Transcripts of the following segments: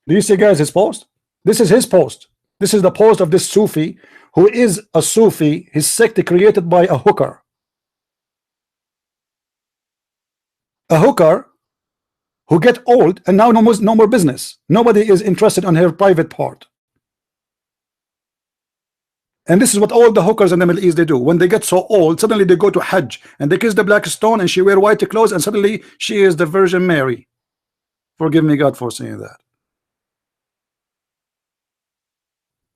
Do you see, guys, his post? This is his post. This is the post of this Sufi, who is a Sufi, his sect created by a hooker. A hooker who get old and now no more business. Nobody is interested on her private part. And this is what all the hookers in the Middle East they do. When they get so old, suddenly they go to Hajj and they kiss the black stone and she wear white clothes and suddenly she is the Virgin Mary. Forgive me, God, for saying that.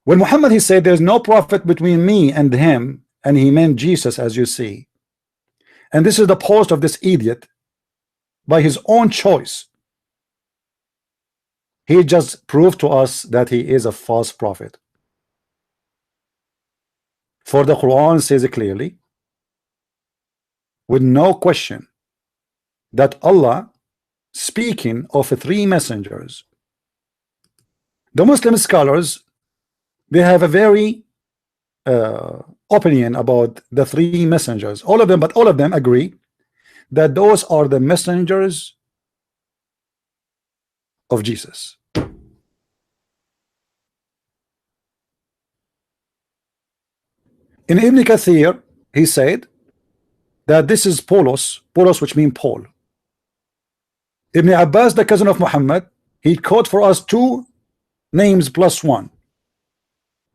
When Muhammad, he said there's no prophet between me and him, and he meant Jesus, as you see. And this is the post of this idiot. By his own choice, he just proved to us that he is a false prophet. For the Quran says it clearly, with no question, that Allah speaking of 3 messengers. The Muslim scholars, they have a very opinion about the 3 messengers. All of them, but all of them agree that those are the messengers of Jesus. In Ibn Kathir, he said that this is Paulos, which means Paul. Ibn Abbas, the cousin of Muhammad, he quote for us 2 names plus 1,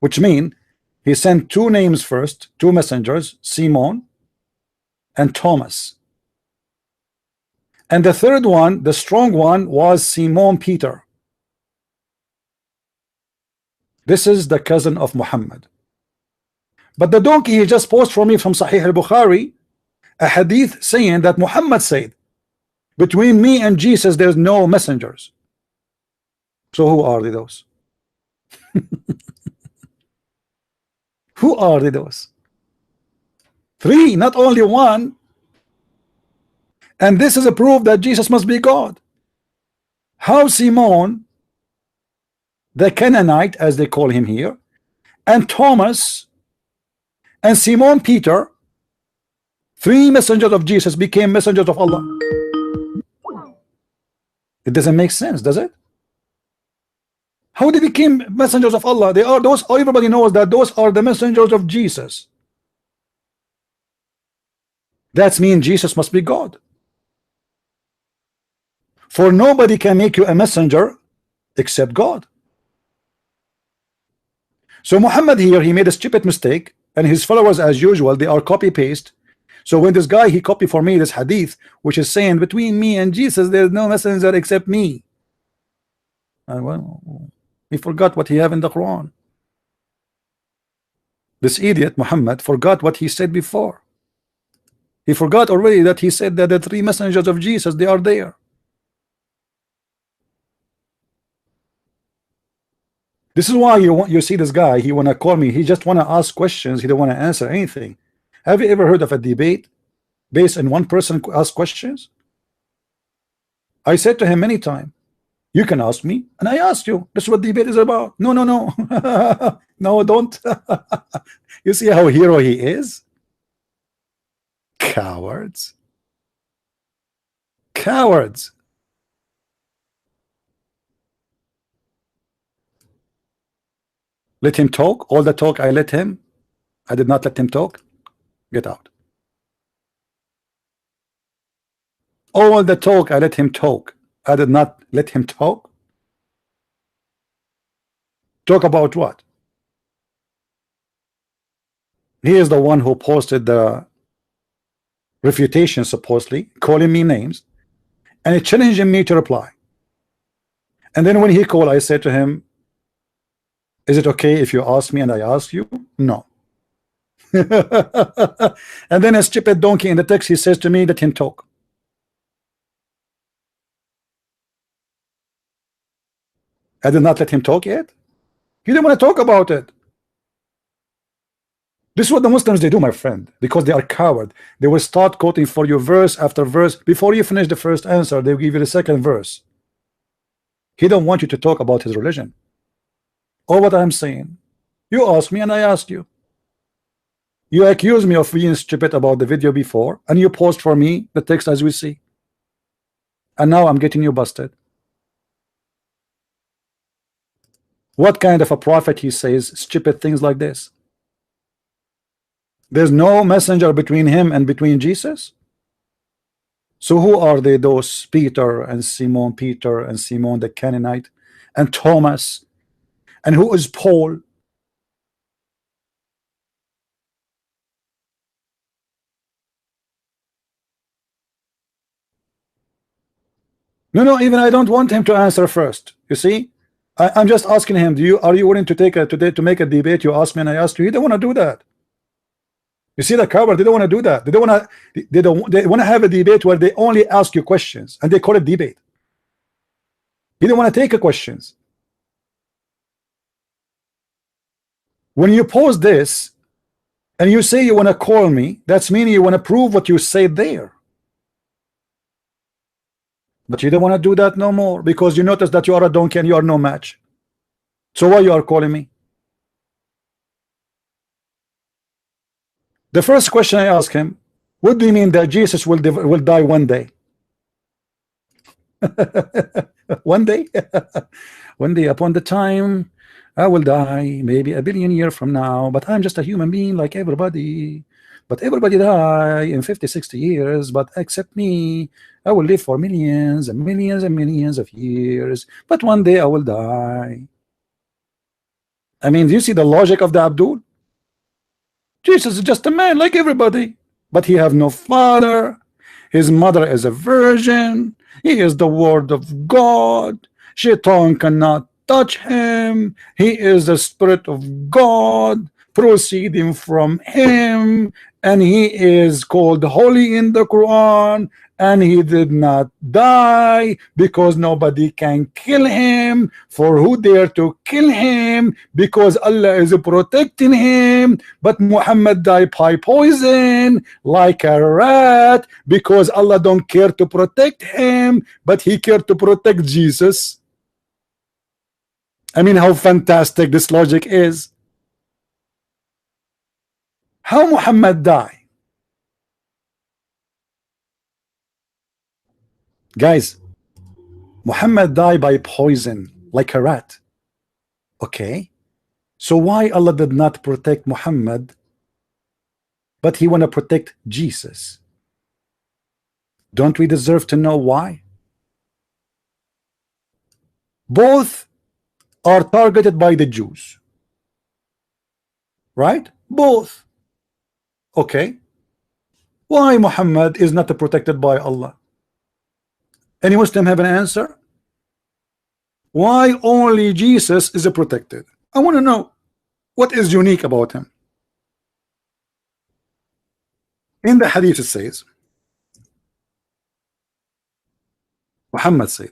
which mean he sent 2 names first, 2 messengers, Simon and Thomas. And the third one, the strong one, was Simon Peter. This is the cousin of Muhammad. But the donkey, he just posted for me from Sahih Al-Bukhari a hadith saying that Muhammad said, between me and Jesus there's no messengers. So who are those? Who are those? 3, not only 1. And this is a proof that Jesus must be God. How Simon, the Canaanite, as they call him here, and Thomas and Simon Peter, 3 messengers of Jesus, became messengers of Allah? It doesn't make sense, does it? How they became messengers of Allah? They are those. Everybody knows that those are the messengers of Jesus. That means Jesus must be God. For nobody can make you a messenger except God. So Muhammad here, he made a stupid mistake, and his followers, as usual, they are copy paste. So when this guy, he copied for me this hadith, which is saying between me and Jesus there's no messenger except me, and well, he forgot what he have in the Quran. This idiot Muhammad forgot what he said before. He forgot already that he said that the 3 messengers of Jesus, they are there. This is why you see this guy, he wanna call me, he just wanna ask questions, he don't wanna answer anything. Have you ever heard of a debate based on one person ask questions? I said to him many times, you can ask me and I ask you. This is what debate is about. No, no, no. No, don't. You see how hero he is? Cowards. Cowards. Let him talk. All the talk I let him. I did not let him talk. Get out. All the talk I let him talk. I did not let him talk. Talk about what? He is the one who posted the refutation, supposedly calling me names, and he challenging me to reply. And then when he called, I said to him, is it okay if you ask me and I ask you? No. And then a stupid donkey in the text, he says to me, let him talk. I did not let him talk yet. He didn't want to talk about it. This is what the Muslims, they do, my friend, because they are coward. They will start quoting for you verse after verse. Before you finish the first answer, they will give you the second verse. He don't want you to talk about his religion or what I'm saying. You ask me and I ask you. You accuse me of being stupid about the video before, and you post for me the text as we see. And now I'm getting you busted. What kind of a prophet he says stupid things like this? There's no messenger between him and between Jesus. So who are they, those Peter and Simon Peter and Simon the Canaanite and Thomas, and who is Paul? No, even I don't want him to answer first. You see, I'm just asking him, are you willing to take a today to make a debate? You asked me and I asked you. He don't want to do that. You see, the coward, they don't want to do that. They want to have a debate where they only ask you questions and they call it debate. He don't want to take a questions. When you pose this and you say you want to call me, that's meaning you want to prove what you say there. But you don't want to do that no more because you notice that you are a donkey and you are no match. So why you are calling me? The first question I ask him, what do you mean that Jesus will die one day? One day? One day upon the time I will die, maybe 1 billion years from now, but I'm just a human being like everybody. But everybody die in 50, 60 years, but except me, I will live for millions and millions and millions of years, but one day I will die. I mean, do you see the logic of the Abdul? Jesus is just a man like everybody, but he have no father. His mother is a virgin. He is the word of God. Shaitan cannot touch him. He is the spirit of God proceeding from him, and he is called holy in the Quran, and he did not die because nobody can kill him. For who dare to kill him? Because Allah is protecting him. But Muhammad died by poison like a rat because Allah don't care to protect him, but he cared to protect Jesus. I mean, how fantastic this logic is. How Muhammad died? Guys, Muhammad died by poison like a rat. Okay, so why Allah did not protect Muhammad, but he want to protect Jesus? Don't we deserve to know why? Both are targeted by the Jews, right? Both. Okay, why Muhammad is not protected by Allah? Any Muslim have an answer? Why only Jesus is protected? I want to know what is unique about him. In the hadith it says, Muhammad said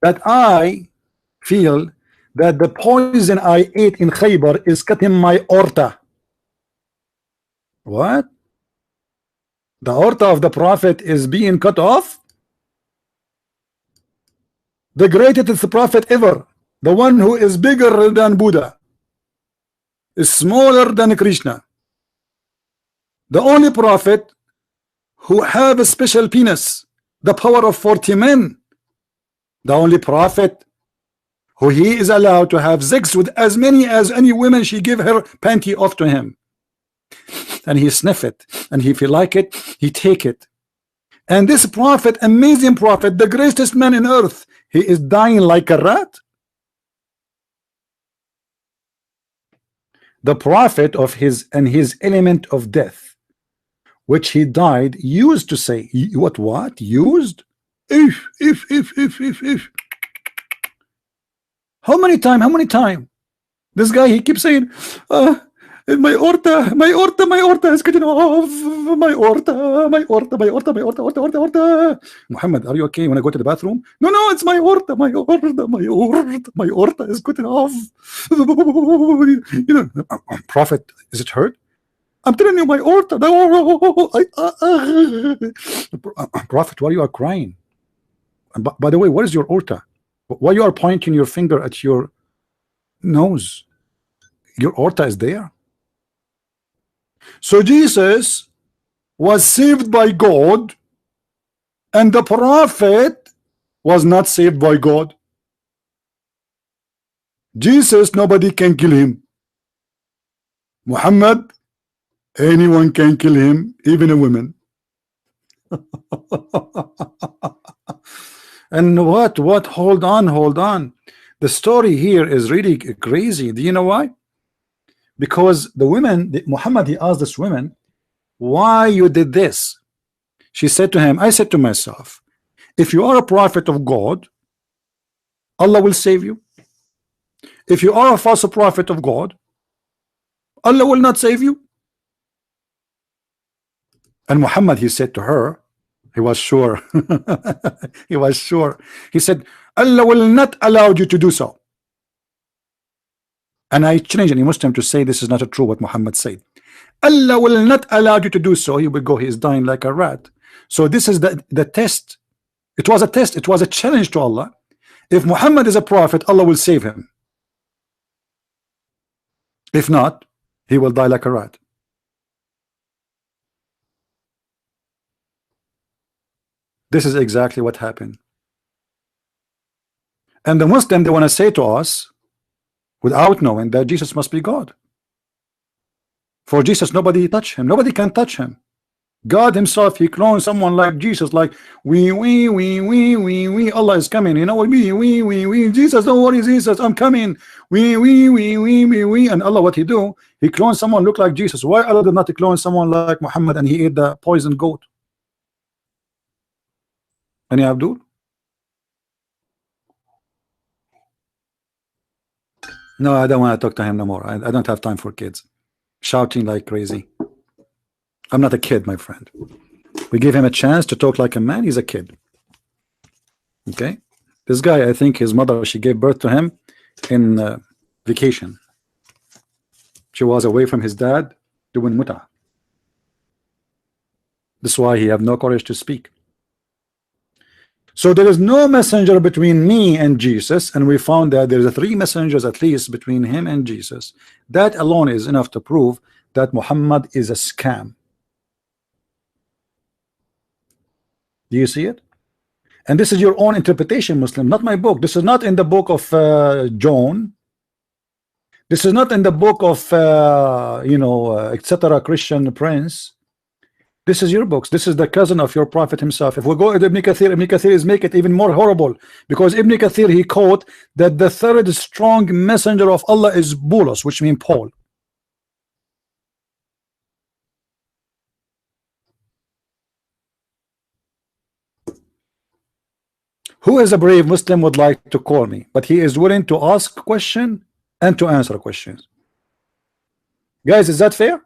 that I feel that the poison I ate in Khaybar is cutting my aorta. What? The aorta of the prophet is being cut off? The greatest prophet ever, the one who is bigger than Buddha, is smaller than Krishna, the only prophet who have a special penis, the power of 40 men, the only prophet who he is allowed to have sex with as many as any woman she give her panty off to him, and he sniff it, and if he like it, he take it. And this prophet, amazing prophet, the greatest man in earth, he is dying like a rat. The prophet of his and his element of death, which he died, used to say, what used? If. How many time? This guy, he keeps saying, my aorta is getting off. My aorta. Muhammad, are you okay when I go to the bathroom? No, it's my aorta. My aorta is getting off. You know, prophet, is it hurt? I'm telling you, my aorta. Prophet, why you are crying? And by the way, what is your aorta? Why you are pointing your finger at your nose? Your aorta is there. So Jesus was saved by God, and the prophet was not saved by God. Jesus, nobody can kill him. Muhammad, anyone can kill him, even a woman. And what? Hold on. The story here is really crazy. Do you know why? Because the women, Muhammad, he asked this woman, why you did this? She said to him, I said to myself, if you are a prophet of God, Allah will save you. If you are a false prophet of God, Allah will not save you. And Muhammad, he said to her, he was sure. He was sure. He said, Allah will not allow you to do so. And I changed in Muslim to say this is not true what Muhammad said. Allah will not allow you to do so. He will go, he is dying like a rat. So this is the test. It was a test. It was a challenge to Allah. If Muhammad is a prophet, Allah will save him. If not, he will die like a rat. This is exactly what happened. And the Muslim, they want to say to us, without knowing, that Jesus must be God. For Jesus, nobody touch him. Nobody can touch him. God himself, he cloned someone like Jesus, like we. Allah is coming, you know, we. Jesus, don't worry, Jesus, I'm coming. We. And Allah, what he do? He cloned someone look like Jesus. Why Allah did not clone someone like Muhammad and he ate the poisoned goat? Any Abdul? No, I don't want to talk to him no more. I don't have time for kids shouting like crazy. I'm not a kid, my friend. We give him a chance to talk like a man. He's a kid. Okay, this guy, I think his mother, she gave birth to him in vacation. She was away from his dad doing mut'ah. That's why he have no courage to speak. So there is no messenger between me and Jesus, and we found that there's 3 messengers at least between him and Jesus. That alone is enough to prove that Muhammad is a scam. Do you see it? And this is your own interpretation, Muslim, not my book. This is not in the book of John. This is not in the book of etc. Christian Prince. This is your books. This is the cousin of your prophet himself. If we go to Ibn Kathir is make it even more horrible, because Ibn Kathir, he quote that the 3rd strong messenger of Allah is Bulus, which means Paul. Who is a brave Muslim would like to call me, but he is willing to ask question and to answer questions. Guys, is that fair?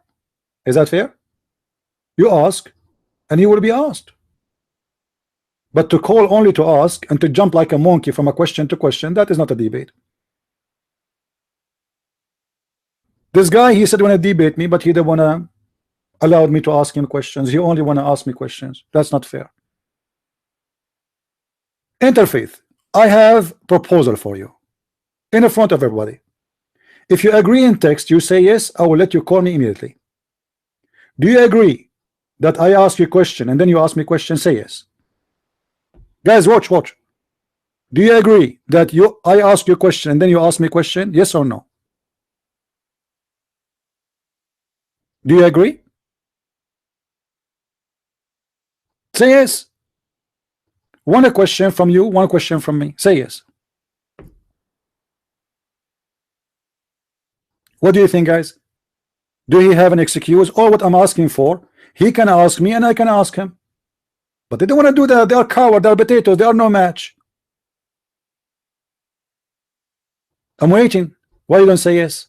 Is that fair? You ask and you will be asked. But to call only to ask and to jump like a monkey from a question to question, that is not a debate. This guy, he said, want to debate me, but he didn't want to allow me to ask him questions. He only want to ask me questions. That's not fair. Interfaith, I have proposal for you in front of everybody. If you agree in text, you say yes, I will let you call me immediately. Do you agree that I ask you a question and then you ask me a question? Say yes. Guys, watch. Do you agree that I ask you a question and then you ask me a question? Yes or no? Do you agree? Say yes. One question from you, one question from me. Say yes. What do you think, guys? Do he have an excuse? Or what I'm asking for, he can ask me and I can ask him. But they don't want to do that. They are cowards, they are potatoes, they are no match. I'm waiting. Why you don't say yes?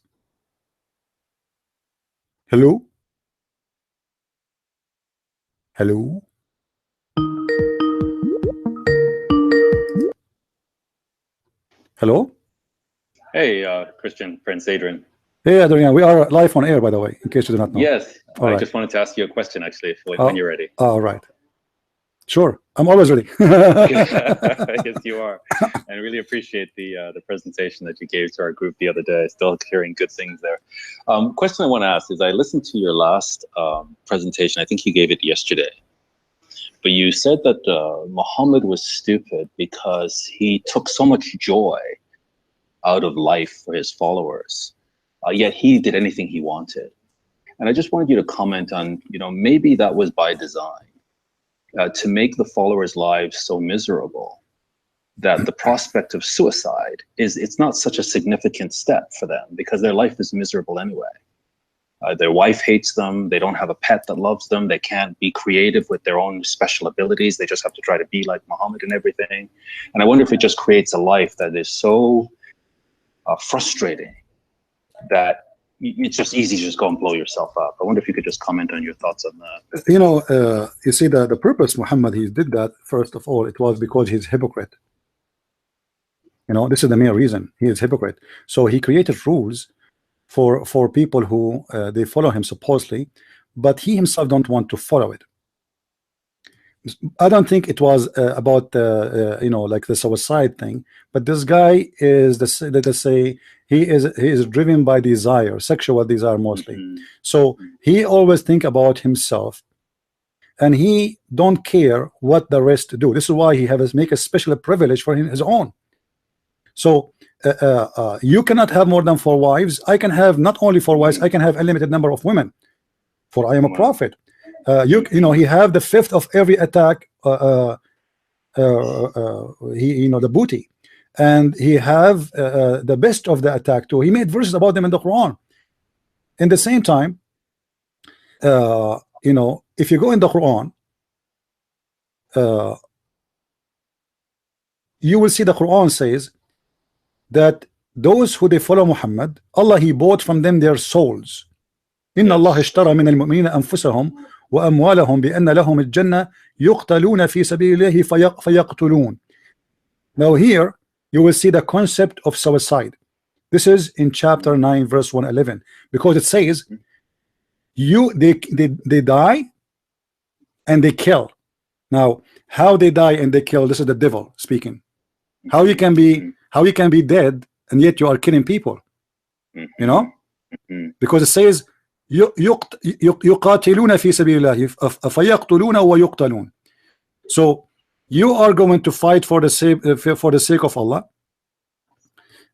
Hello? Hello? Hello? Hey, Christian, Prince Adrian. Hey, Adrian, we are live on air, by the way, in case you do not know. Yes, all right. Just wanted to ask you a question, actually, when you're ready. All right. Sure, I'm always ready. Yes, you are. And I really appreciate the presentation that you gave to our group the other day. Still hearing good things there. Question I want to ask is, I listened to your last presentation. I think you gave it yesterday. But you said that Muhammad was stupid because he took so much joy out of life for his followers, yet he did anything he wanted. And I just wanted you to comment on, maybe that was by design, to make the followers' lives so miserable that the prospect of suicide it's not such a significant step for them, because their life is miserable anyway. Their wife hates them. They don't have a pet that loves them. They can't be creative with their own special abilities. They just have to try to be like Muhammad and everything. And I wonder if it just creates a life that is so frustrating that it's just easy to just go and blow yourself up. I wonder if you could just comment on your thoughts on that. You see, the purpose Muhammad, he did that, first of all, it was because he's a hypocrite. This is the main reason. He is a hypocrite. So he created rules for people who they follow him supposedly, but he himself don't want to follow it. I don't think it was about like the suicide thing, but this guy is let us say he is driven by desire, sexual desire mostly. So he always think about himself, and he don't care what the rest do. This is why he has make a special privilege for him, his own. So you cannot have more than 4 wives. I can have not only 4 wives, I can have a limited number of women, for I am a prophet. He have the 5th of every attack, the booty, and he have the best of the attack too. He made verses about them in the Quran. In the same time, if you go in the Quran, you will see the Quran says that those who they follow Muhammad, Allah, he bought from them their souls. Inna Allah ishtara min al-mu'minina anfusahum wa amwalahum bi anna lahum al-jannah yuqtaluna fi sabilillahi fayaqtulun. Now here you will see the concept of suicide. This is in chapter 9 verse 111, because it says they die and they kill. Now how they die and they kill, this is the devil speaking. How you can be dead and yet you are killing people, because it says يقاتلون في سبيل الله فيقتلون ويقتلون. So you are going to fight for the sake of Allah,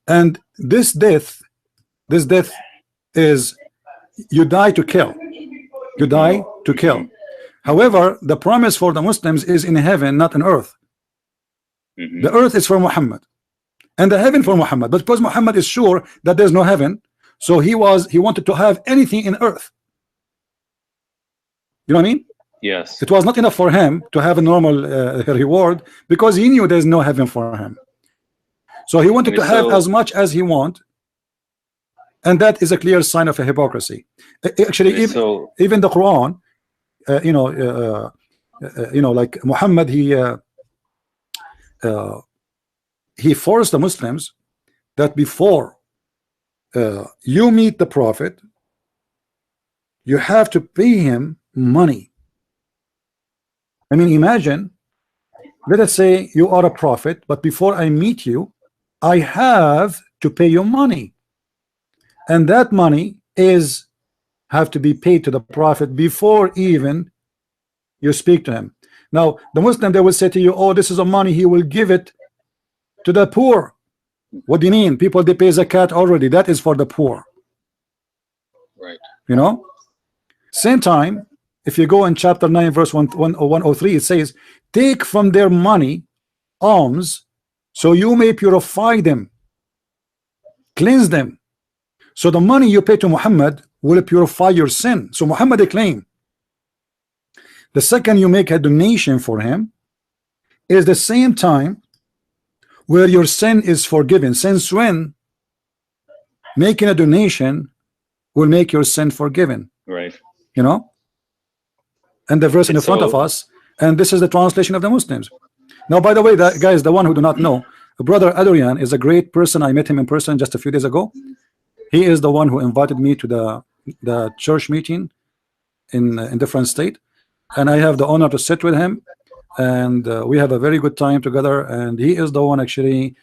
and this death is you die to kill. However, the promise for the Muslims is in heaven, not on earth. The earth is for Muhammad and the heaven for Muhammad, but because Muhammad is sure that there's no heaven, so he wanted to have anything in earth. You know what I mean? Yes. It was not enough for him to have a normal reward, because he knew there's no heaven for him. So he wanted to have as much as he want, and that is a clear sign of a hypocrisy. Actually, even the Quran, like Muhammad, he forced the Muslims that before you meet the Prophet, you have to pay him money. I mean, imagine, let us say you are a prophet, but before I meet you, I have to pay you money, and that money have to be paid to the Prophet before even you speak to him. Now the Muslim, they will say to you, oh, this is a money, he will give it to the poor. What do you mean? People, they pay zakat already, that is for the poor, right? Same time, if you go in chapter 9 verse 103, it says, take from their money alms, so you may purify them, cleanse them. So the money you pay to Muhammad will purify your sin. So Muhammad claimed, the second you make a donation for him is the same time where your sin is forgiven. Since when making a donation will make your sin forgiven, right? And the verse in front of us, and this is the translation of the Muslims. Now, by the way, that guys, the one who do not know, brother Adrian is a great person. I met him in person just a few days ago. He is the one who invited me to the church meeting in different state, and I have the honor to sit with him, and we have a very good time together. And he is the one, actually,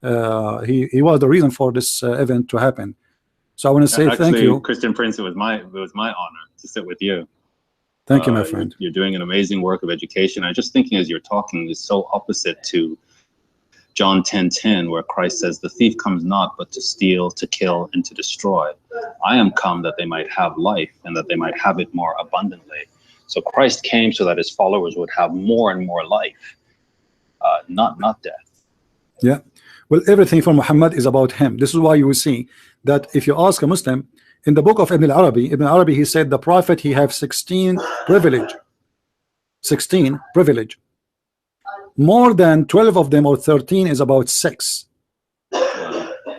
he was the reason for this event to happen. So I want to say thank you, Christian Prince. It was my honor to sit with you. Thank you, my friend. You're doing an amazing work of education. I'm just thinking, as you're talking, is so opposite to John 10:10, where Christ says, "The thief comes not but to steal, to kill, and to destroy. I am come that they might have life, and that they might have it more abundantly." So Christ came so that his followers would have more and more life, not death. Yeah. Well, everything from Muhammad is about him. This is why you will see that if you ask a Muslim, in the book of Ibn Arabi, he said the Prophet, he have 16 privilege. 16 privilege. More than 12 of them or 13 is about sex.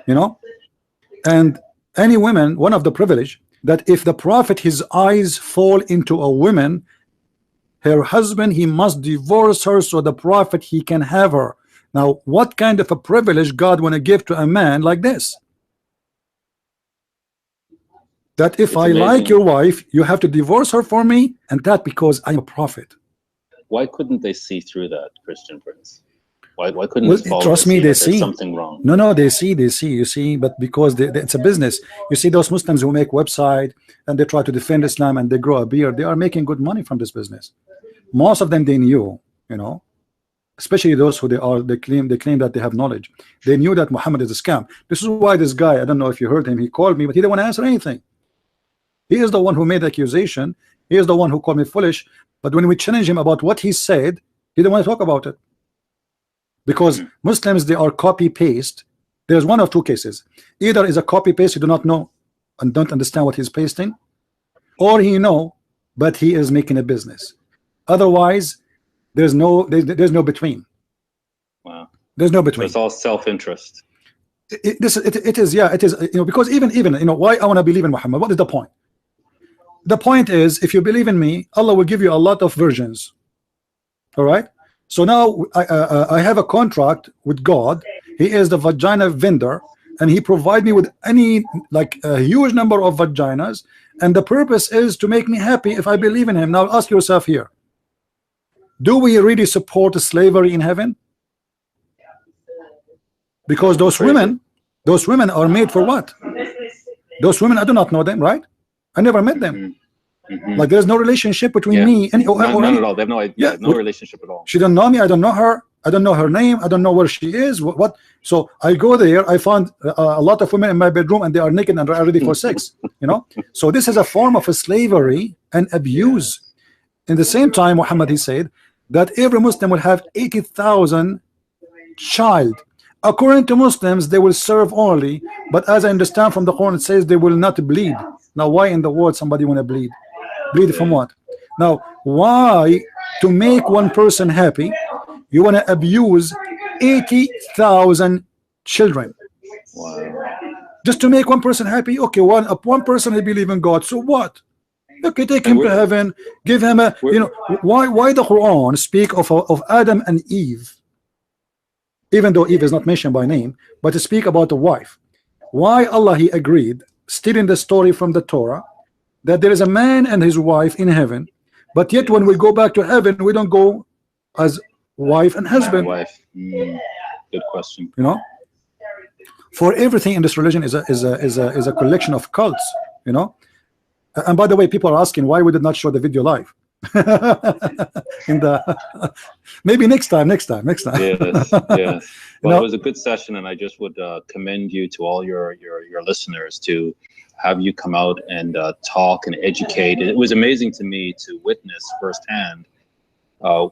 You know? And any woman, one of the privilege, that if the Prophet, his eyes fall into a woman, her husband, he must divorce her so the Prophet, he can have her. Now, what kind of a privilege God want to give to a man like this? That if I like your wife, you have to divorce her for me, and that because I'm a prophet. Why couldn't they see through that, Christian Prince? Why couldn't this trust me, they see something wrong? No, they see, you see, but because it's a business. You see those Muslims who make website and they try to defend Islam and they grow a beard, they are making good money from this business. Most of them, they knew, you know, especially those who they claim that they have knowledge. They knew that Muhammad is a scam. This is why this guy, I don't know if you heard him, he called me, but he didn't want to answer anything. He is the one who made the accusation. He is the one who called me foolish. But when we challenge him about what he said, he didn't want to talk about it. Because Muslims, they are copy-paste. There's one of two cases. Either is a copy-paste, you do not know and don't understand what he's pasting, or he know, but he is making a business. Otherwise, there's no between. Wow. There's no between. It's all self-interest. It is, yeah, it is, you know, because even, you know, why I want to believe in Muhammad, what is the point? The point is, if you believe in me, Allah will give you a lot of versions. All right. So now I have a contract with God. He is the vagina vendor, and he provide me with any, like, a huge number of vaginas, and the purpose is to make me happy if I believe in him. Now ask yourself here, do we really support slavery in heaven? Because those women are made for what? Those women, I do not know them, right? I never met them. Like, there's no relationship between me and none at all. They have no idea. No relationship at all. She don't know me. I don't know her. I don't know her name. I don't know where she is. What? So I go there. I found a lot of women in my bedroom, and they are naked and are ready for sex. You know. So this is a form of a slavery and abuse. In the same time, Muhammad, he said that every Muslim will have 80,000 child. According to Muslims, they will serve only, but as I understand from the Quran, it says they will not bleed. Now, why in the world somebody want to bleed? Bleed from what? Now, why, to make one person happy, you want to abuse 80,000 children? Wow. Just to make one person happy? Okay, one person they believe in God, so what? Okay, take him to heaven, give him a, you know, why the Quran speak of Adam and Eve? Even though Eve is not mentioned by name, but to speak about the wife. Why Allah, he agreed, still in the story from the Torah, that there is a man and his wife in heaven, but yet when we go back to heaven, we don't go as wife and husband. Good question. You know, for everything in this religion is a collection of cults. You know, and by the way, people are asking why we did not show the video live. In the maybe next time. Yes. Well, it was a good session, and I just would commend you to all your listeners to have you come out and talk and educate. It was amazing to me to witness firsthand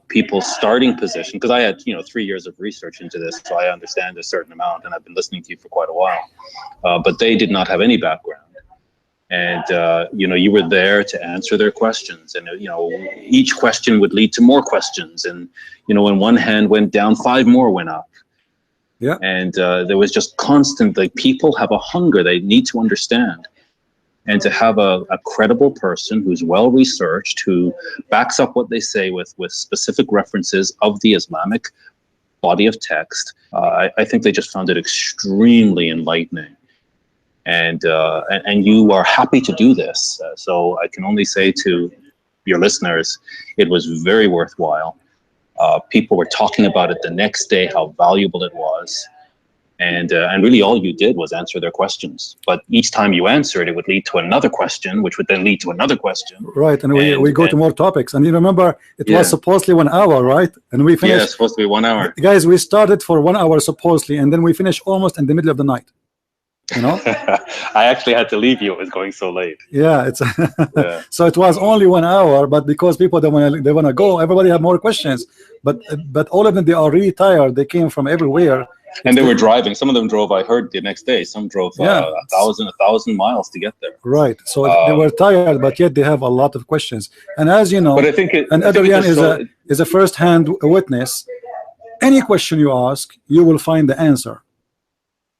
people's starting position, because I had 3 years of research into this, so I understand a certain amount, and I've been listening to you for quite a while. But they did not have any background. And you were there to answer their questions, and each question would lead to more questions, and when one hand went down, 5 more went up. Yeah. And there was just constant, like, people have a hunger, they need to understand, and to have a credible person who's well researched, who backs up what they say with specific references of the Islamic body of text. I think they just found it extremely enlightening. And you are happy to do this. So I can only say to your listeners, it was very worthwhile. People were talking about it the next day, how valuable it was. And really all you did was answer their questions. But each time you answered, it would lead to another question, which would then lead to another question. Right, and we go to more topics. And you remember, it was supposedly 1 hour, right? And we finished. Yeah, it's supposed to be 1 hour. Guys, we started for 1 hour supposedly, and then we finished almost in the middle of the night. You know, I actually had to leave you. It was going so late. Yeah, it's so it was only 1 hour, but because people they want to go, everybody have more questions. But all of them, they are really tired. They came from everywhere. And they were driving. Some of them drove, I heard, the next day. Some drove 1,000 miles to get there. Right. So they were tired, but yet they have a lot of questions. And as you know, but I think and Adrian is a first-hand witness. Any question you ask, you will find the answer.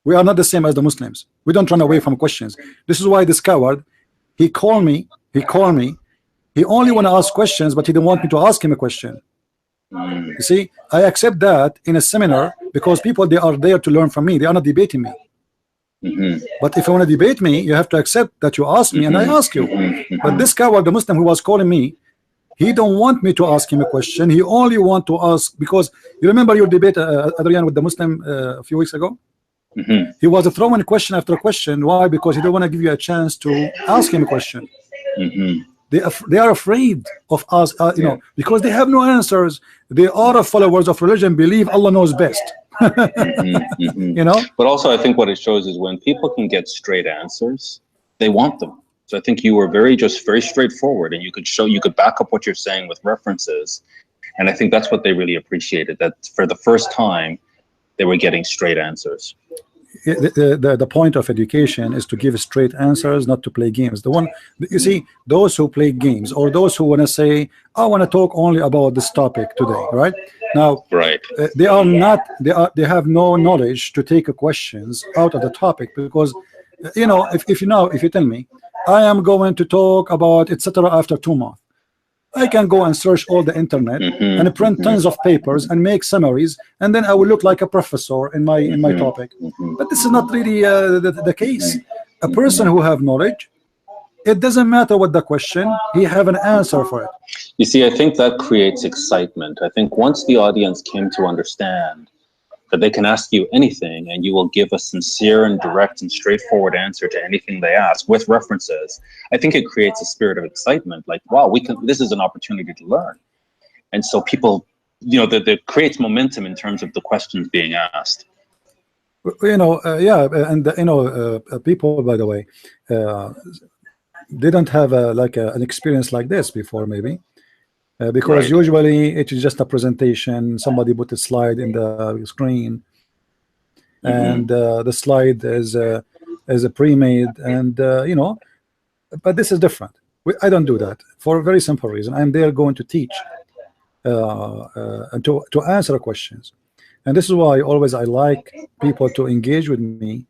We are not the same as the Muslims. We don't run away from questions. This is why this coward, he called me. He only want to ask questions, but he didn't want me to ask him a question. You see, I accept that in a seminar because people, they are there to learn from me. They are not debating me. But if you want to debate me, you have to accept that you ask me and I ask you. But this coward, the Muslim who was calling me, he don't want me to ask him a question. He only want to ask, because you remember your debate, Adrian, with the Muslim a few weeks ago? He was throwing question after question. Why? Because he don't want to give you a chance to ask him a question. They are afraid of us, you know, because they have no answers. They are followers of religion, believe Allah knows best. You know. But also, I think what it shows is when people can get straight answers, they want them. So I think you were very straightforward, and you could back up what you're saying with references, and I think that's what they really appreciated. That for the first time, they were getting straight answers. The point of education is to give straight answers, not to play games. You see, those who play games, or those who want to say, I want to talk only about this topic today, right now, they have no knowledge to take questions out of the topic, because you know, if you tell me I am going to talk about etc. after 2 months, I can go and search all the internet and print tons of papers and make summaries, and then I will look like a professor in my topic. But this is not really the case. A person who have knowledge, it doesn't matter what the question, he have an answer for it. You see, I think that creates excitement. I think once the audience came to understand that they can ask you anything and you will give a sincere and direct and straightforward answer to anything they ask with references, I think it creates a spirit of excitement. Like, wow, this is an opportunity to learn. And so people, you know, that creates momentum in terms of the questions being asked. You know, and you know, people, by the way, they don't have an experience like this before, maybe. Because usually it is just a presentation. Somebody put a slide in the screen, and the slide is a pre-made, and you know. But this is different. I don't do that for a very simple reason. I'm there going to teach and to answer questions, and this is why always I like people to engage with me,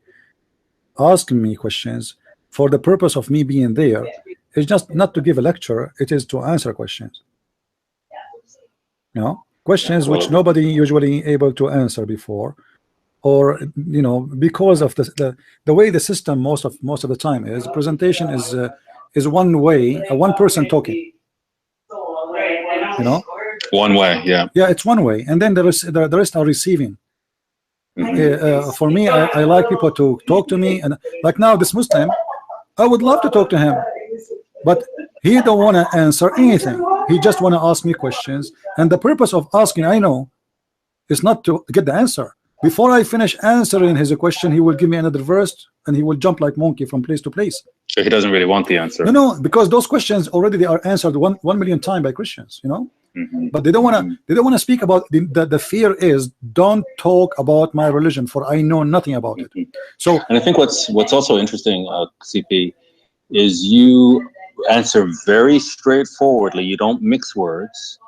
asking me questions for the purpose of me being there. It's just not to give a lecture. It is to answer questions. You know, questions which nobody usually able to answer before, or you know, because of the way the system most of the time is, presentation is one way, one person talking. You know, one way, yeah, it's one way, and then the rest are receiving. For me, I like people to talk to me, and like now this Muslim, I would love to talk to him, but he don't want to answer anything. He just want to ask me questions, and the purpose of asking, I know, is not to get the answer. Before I finish answering his question, he will give me another verse, and he will jump like monkey from place to place. So he doesn't really want the answer. No, because those questions already they are answered 1 million times by Christians, you know. But they don't want to. They don't want to speak about the fear is, don't talk about my religion, for I know nothing about it. So, and I think what's also interesting, CP, is you answer very straightforwardly. You don't mix words,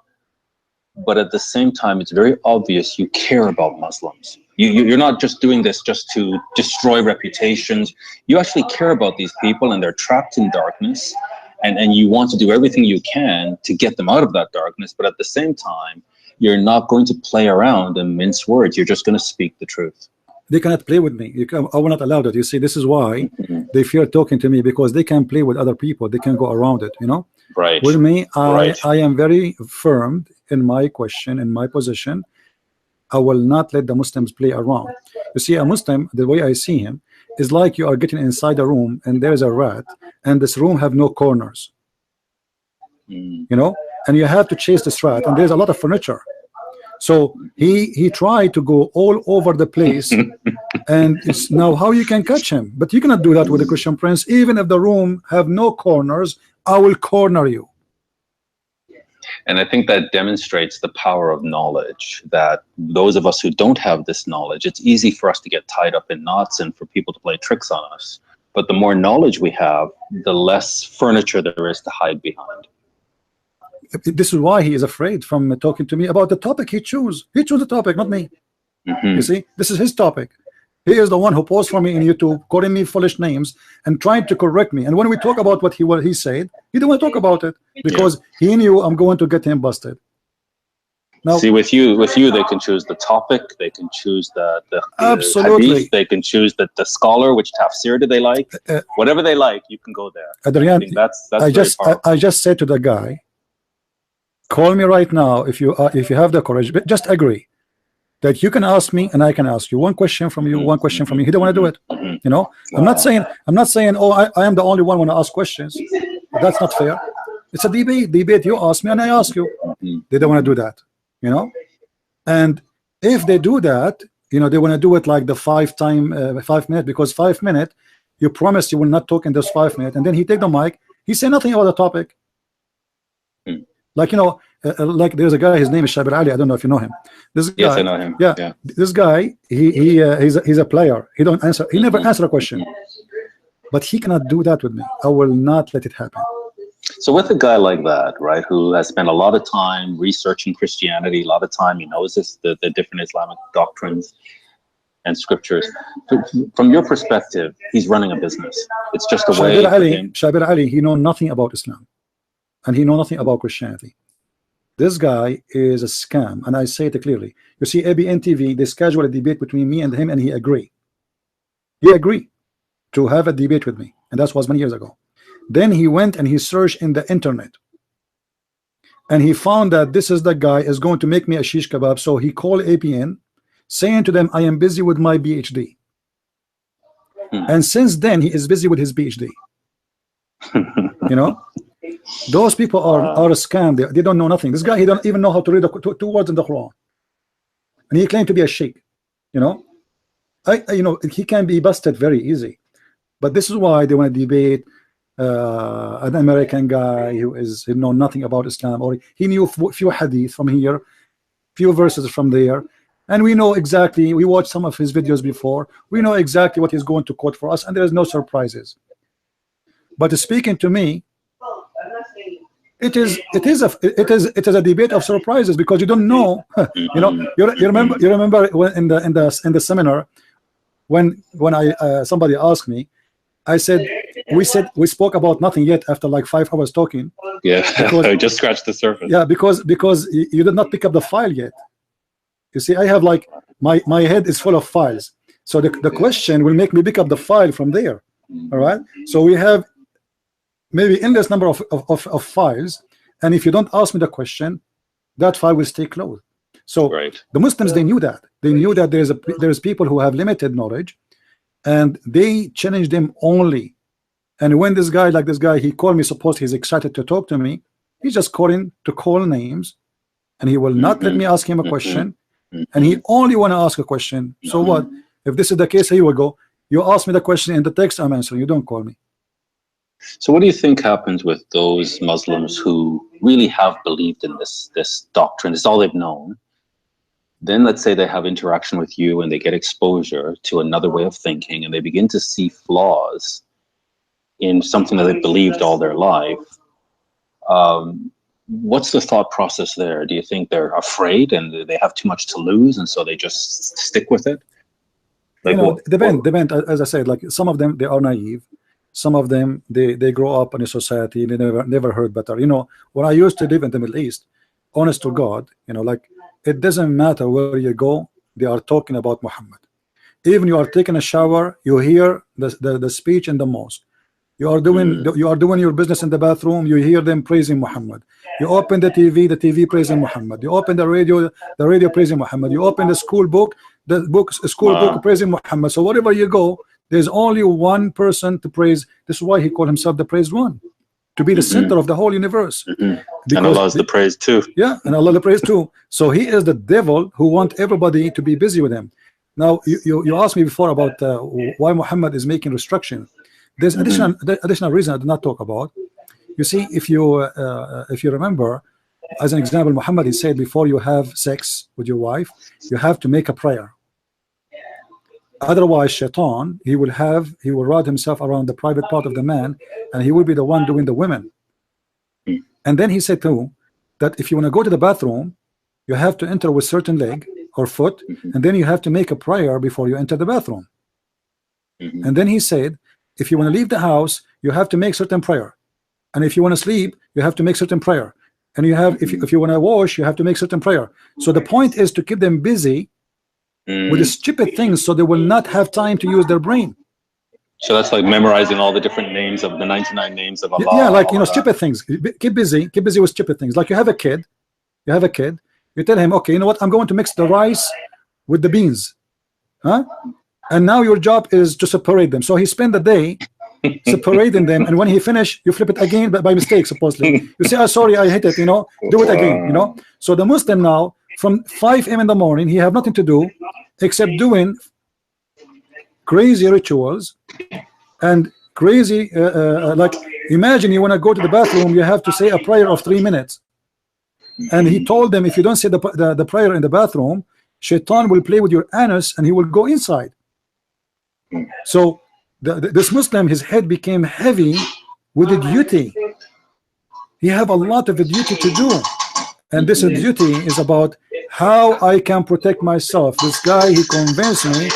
but at the same time, it's very obvious you care about Muslims. You're not just doing this just to destroy reputations. You actually care about these people, and they're trapped in darkness, and you want to do everything you can to get them out of that darkness. But at the same time, you're not going to play around and mince words. You're just going to speak the truth. They cannot play with me. I will not allow that. You see, this is why they fear talking to me, because they can play with other people. They can go around it, you know. Right. With me, I am very firm in my question, in my position, I will not let the Muslims play around. You see, a Muslim, the way I see him, is like you are getting inside a room and there's a rat, and this room have no corners. You know, and you have to chase this rat, and there's a lot of furniture. So he tried to go all over the place, and it's now how you can catch him. But you cannot do that with a Christian Prince. Even if the room have no corners, I will corner you. And I think that demonstrates the power of knowledge, that those of us who don't have this knowledge, it's easy for us to get tied up in knots and for people to play tricks on us. But the more knowledge we have, the less furniture there is to hide behind. This is why he is afraid from talking to me about the topic he chose. He chose the topic, not me. You see, this is his topic. He is the one who posed for me in YouTube, calling me foolish names and trying to correct me. And when we talk about what he said, he didn't want to talk about it because he knew I'm going to get him busted. Now, see, with you, they can choose the topic, they can choose the absolutely hadith, they can choose the scholar, which tafsir do they like, whatever they like, you can go there. Adrian, I just said to the guy, call me right now if you have the courage, but just agree that you can ask me and I can ask you one question from you, one question from me. He don't want to do it. You know, I'm not saying oh I am the only one want to ask questions. That's not fair. It's a debate. You ask me and I ask you. They don't want to do that, you know. And if they do that, you know, they want to do it like the 5 minutes, because 5 minutes you promise you will not talk in those 5 minutes, and then he take the mic, he say nothing about the topic. Like, you know, like there's a guy, his name is Shabir Ali. I don't know if you know him. This guy, yes, I know him. Yeah. This guy, he's a player. He don't answer. He never answer a question. But he cannot do that with me. I will not let it happen. So with a guy like that, right, who has spent a lot of time researching Christianity, a lot of time, he knows the different Islamic doctrines and scriptures. From your perspective, he's running a business. It's just a way for him. Shabir Ali, he know nothing about Islam, and he know nothing about Christianity. This guy is a scam, and I say it clearly. You see, ABN TV, they schedule a debate between me and him, and he agreed. He agreed to have a debate with me, and that was many years ago. Then he went and he searched in the internet, and he found that this is the guy is going to make me a shish kebab. So he called ABN, saying to them, I am busy with my PhD. And since then, he is busy with his PhD. You know? Those people are a scam. They don't know nothing. This guy, he don't even know how to read the two words in the Quran, and he claimed to be a sheikh. You know, you know, he can be busted very easy. But this is why they want to debate an American guy who know nothing about Islam, or he knew few hadith from here, few verses from there, and we know exactly. We watched some of his videos before. We know exactly what he's going to quote for us, and there is no surprises. But speaking to me, it is a debate of surprises, because you don't know. You know, you remember when in the seminar when somebody asked me, I said we spoke about nothing yet after like 5 hours talking. Yeah, because, I just scratched the surface. Yeah, because you did not pick up the file yet. You see, I have like my head is full of files, so the question will make me pick up the file from there. All right, so we have maybe endless number of files, and if you don't ask me the question, that file will stay closed. So the Muslims, they knew that. They knew that there's people who have limited knowledge, and they challenge them only. And when this guy, he called me, suppose he's excited to talk to me, he's just calling to call names, and he will not let me ask him a question, and he only want to ask a question. So what? If this is the case, here we go. You ask me the question in the text, I'm answering. You don't call me. So what do you think happens with those Muslims who really have believed in this doctrine? It's all they've known. Then let's say they have interaction with you and they get exposure to another way of thinking, and they begin to see flaws in something that they've believed all their life. What's the thought process there? Do you think they're afraid and they have too much to lose, and so they just stick with it? Like, you know, depend. As I said, like some of them, they are naive. Some of them, they grow up in a society and they never heard better. You know, when I used to live in the Middle East, honest to God, you know, like it doesn't matter where you go, they are talking about Muhammad. Even you are taking a shower, you hear the speech in the mosque. you are doing your business in the bathroom, you hear them praising Muhammad. You open the TV praising Muhammad. You open the radio praising Muhammad. You open the school book praising Muhammad. So wherever you go, there's only one person to praise. This is why he called himself the praised one, to be the center of the whole universe. And Allah is the praise too. Yeah, and Allah the praise too. So he is the devil who wants everybody to be busy with him. Now you asked me before about why Muhammad is making restriction. There's additional reason I did not talk about. You see, if you remember, as an example, Muhammad, he said before you have sex with your wife, you have to make a prayer. Otherwise, Shaitan, he will wrap himself around the private part of the man, and he will be the one doing the women. And then he said too that if you want to go to the bathroom, you have to enter with certain leg or foot, and then you have to make a prayer before you enter the bathroom. And then he said, if you want to leave the house, you have to make certain prayer, and if you want to sleep, you have to make certain prayer, and if you want to wash, you have to make certain prayer. So the point is to keep them busy with the stupid things, so they will not have time to use their brain. So that's like memorizing all the different names of the 99 names of Allah. Yeah, like stupid things. Keep busy with stupid things. Like you have a kid, you tell him, okay, you know what, I'm going to mix the rice with the beans, huh? And now your job is to separate them. So he spent the day separating them, and when he finish, you flip it again by mistake, supposedly. You say, oh, sorry, I hit it, do it again, So the Muslim now, from 5 a.m. in the morning, he have nothing to do except doing crazy rituals and crazy like, imagine you want to go to the bathroom, you have to say a prayer of 3 minutes, and he told them, if you don't say the prayer in the bathroom, Shaitan will play with your anus and he will go inside. So this Muslim, his head became heavy with the duty. He have a lot of duty to do, and this duty is about how I can protect myself. This guy, he convinced me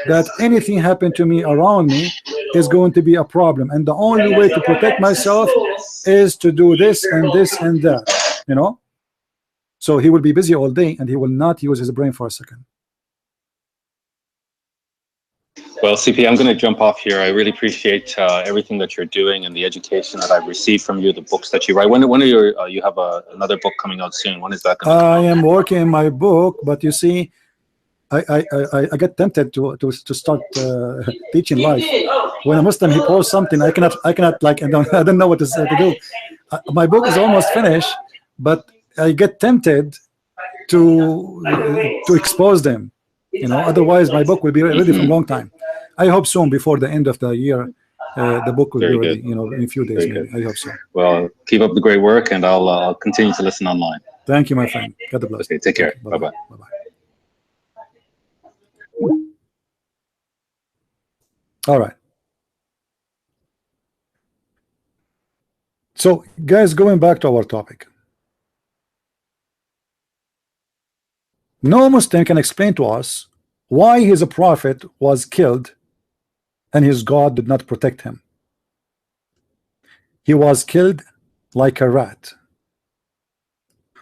that anything happened to me around me is going to be a problem, and the only way to protect myself is to do this and this and that, So he will be busy all day, and he will not use his brain for a second. Well, CP, I'm going to jump off here. I really appreciate everything that you're doing and the education that I've received from you, the books that you write. When are you have another book coming out soon? When is that going to come out? I am working on my book, but you see, I get tempted to start teaching life. When a Muslim, he posts something, I cannot like, I don't know what to do. My book is almost finished, but I get tempted to expose them. Otherwise my book will be ready for a long time. I hope soon, before the end of the year, the book will be ready. In a few days, maybe. I hope so. Well, keep up the great work, and I'll continue to listen online. Thank you, my friend. God bless. Okay, take care. Bye bye. Bye bye. All right. So, guys, going back to our topic. No Muslim can explain to us why his prophet was killed and his God did not protect him. He was killed like a rat.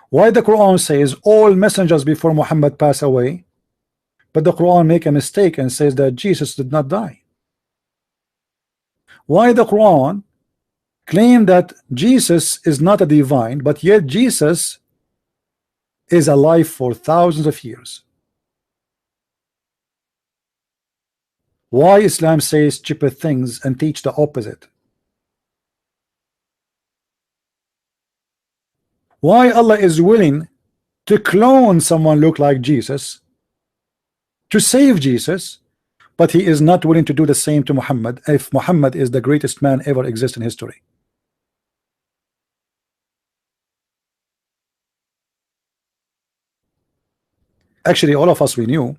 Why the Quran says all messengers before Muhammad pass away, but the Quran make a mistake and says that Jesus did not die? Why the Quran claim that Jesus is not a divine, but yet Jesus is alive for thousands of years? Why Islam says stupid things and teach the opposite? Why Allah is willing to clone someone look like Jesus to save Jesus, but he is not willing to do the same to Muhammad, if Muhammad is the greatest man ever exist in history? Actually, all of us, we knew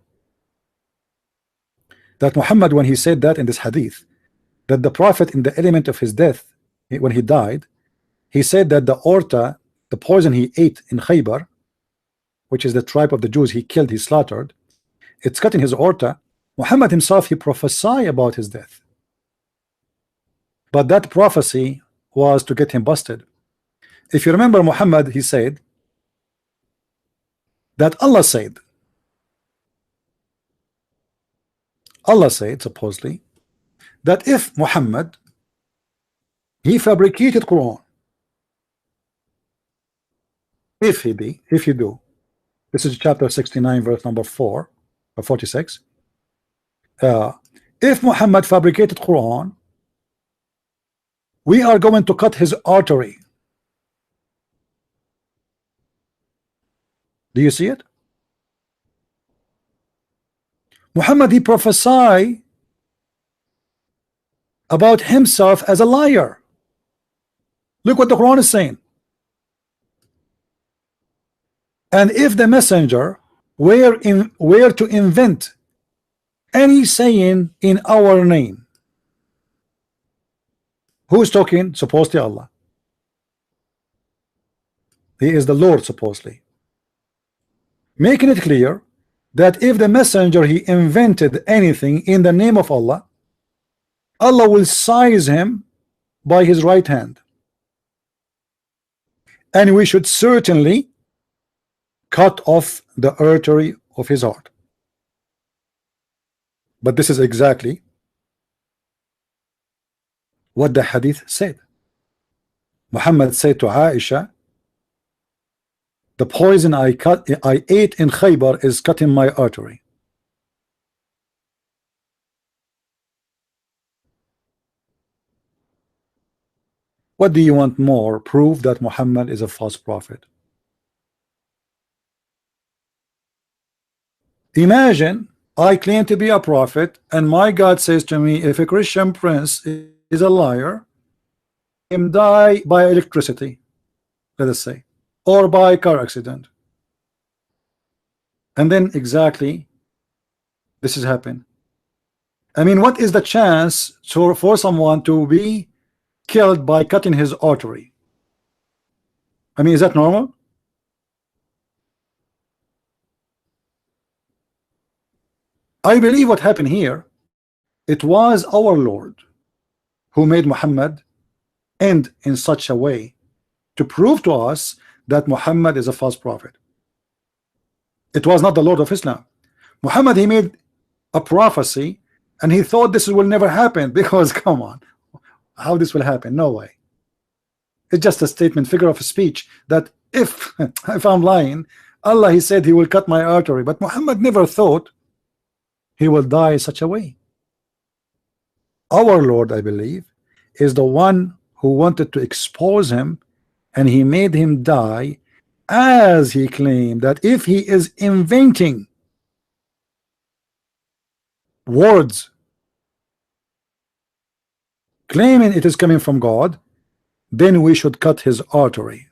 that Muhammad, when he said that in this hadith, that the prophet in the element of his death, when he died, he said that the orta, the poison he ate in Khaybar, which is the tribe of the Jews he killed, he slaughtered, it's cut in his orta. Muhammad himself, he prophesied about his death, but that prophecy was to get him busted. If you remember, Muhammad, he said that Allah said supposedly that if Muhammad he fabricated Quran. If you do, this is chapter 69, verse number 4 or 46. If Muhammad fabricated Quran, we are going to cut his artery. Do you see it? Muhammad, he prophesied about himself as a liar. Look what the Quran is saying. And if the messenger were to invent any saying in our name, who is talking? Supposedly Allah. He is the Lord, supposedly, making it clear that if the messenger he invented anything in the name of Allah, Allah will seize him by his right hand, and we should certainly cut off the artery of his heart. But this is exactly what the hadith said. Muhammad said to Aisha, the poison I ate in Khaybar is cutting my artery. What do you want more? Proof that Muhammad is a false prophet. Imagine I claim to be a prophet and my God says to me, if a Christian prince is a liar, him die by electricity, let us say, or by car accident. And then exactly this has happened. I mean, what is the chance for someone to be killed by cutting his artery? I mean, is that normal? I believe what happened here, it was our Lord who made Muhammad end in such a way to prove to us that Muhammad is a false prophet. It was not the Lord of Islam. Muhammad, he made a prophecy and he thought this will never happen, because come on, how this will happen? No way. It's just a statement, figure of speech, that if I'm lying, Allah, he said he will cut my artery, but Muhammad never thought he will die such a way. Our Lord, I believe, is the one who wanted to expose him, and he made him die, as he claimed that if he is inventing words claiming it is coming from God, then we should cut his artery.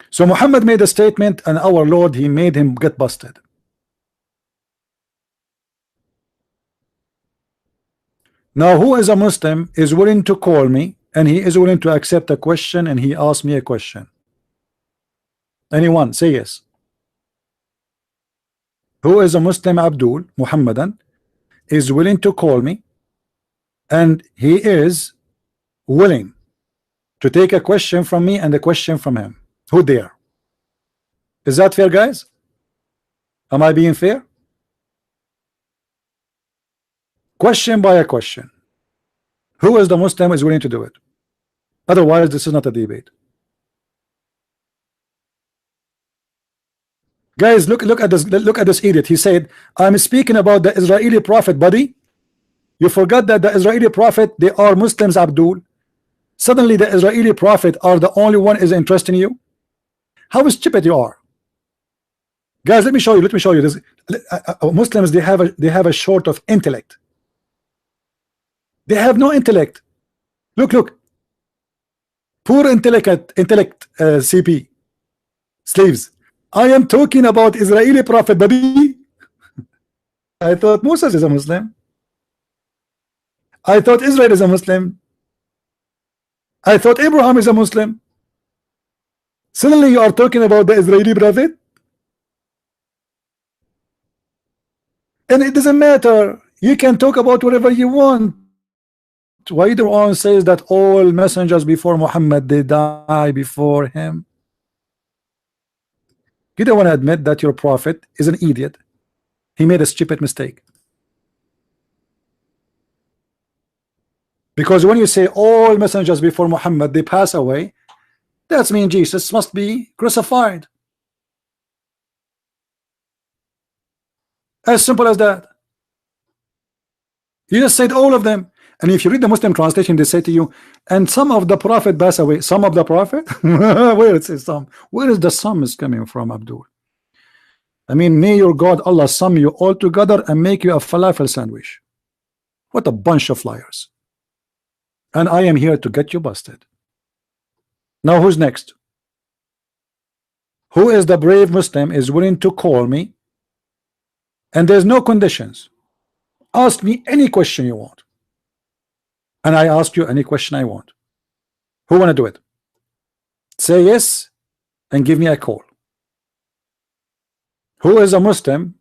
So Muhammad made a statement, and our Lord, he made him get busted. Now, who is a Muslim is willing to call me, and he is willing to accept a question, and he asked me a question? Anyone? Say yes. Who is a Muslim? Abdul Muhammadan is willing to call me, and he is willing to take a question from me and a question from him. Who dare? Is that fair, guys? Am I being fair? Question by a question. Who is the Muslim is willing to do it? Otherwise, this is not a debate. Guys, look at this. Look at this idiot. He said, "I'm speaking about the Israeli prophet, buddy. You forgot that the Israeli prophet, they are Muslims, Abdul. Suddenly, the Israeli prophet are the only one is interested in you. How stupid you are, guys. Let me show you. Let me show you this. Muslims, they have a short of intellect. They have no intellect. Look. Poor intellect, CP slaves. I am talking about Israeli prophet, buddy. I thought Moses is a Muslim. I thought Israel is a Muslim. I thought Abraham is a Muslim. Suddenly you are talking about the Israeli prophet, and it doesn't matter. You can talk about whatever you want. Why the Quran says that all messengers before Muhammad, they die before him? You don't want to admit that your prophet is an idiot. He made a stupid mistake. Because when you say all messengers before Muhammad they pass away, that means Jesus must be crucified. As simple as that. You just said all of them. And if you read the Muslim translation, they say to you, and some of the prophet pass away. Some of the prophet? Where it says some? Where is the sum is coming from, Abdul? I mean, may your God Allah sum you all together and make you a falafel sandwich. What a bunch of liars. And I am here to get you busted. Now who's next? Who is the brave Muslim is willing to call me? And there's no conditions. Ask me any question you want. And I ask you any question I want. Who want to do it? Say yes and give me a call. Who is a Muslim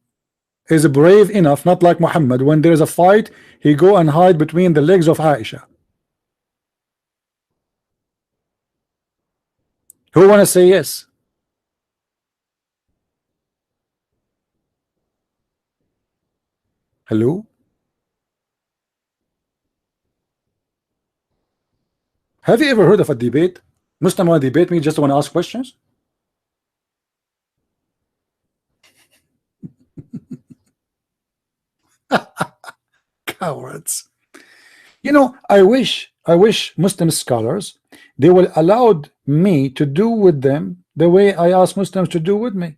is brave enough, not like Muhammad, when there is a fight he go and hide between the legs of Aisha. Who want to say yes? Hello? Have you ever heard of a debate? Muslim want to debate me, just want to ask questions? Cowards. You know, I wish Muslim scholars they will allow me to do with them the way I ask Muslims to do with me.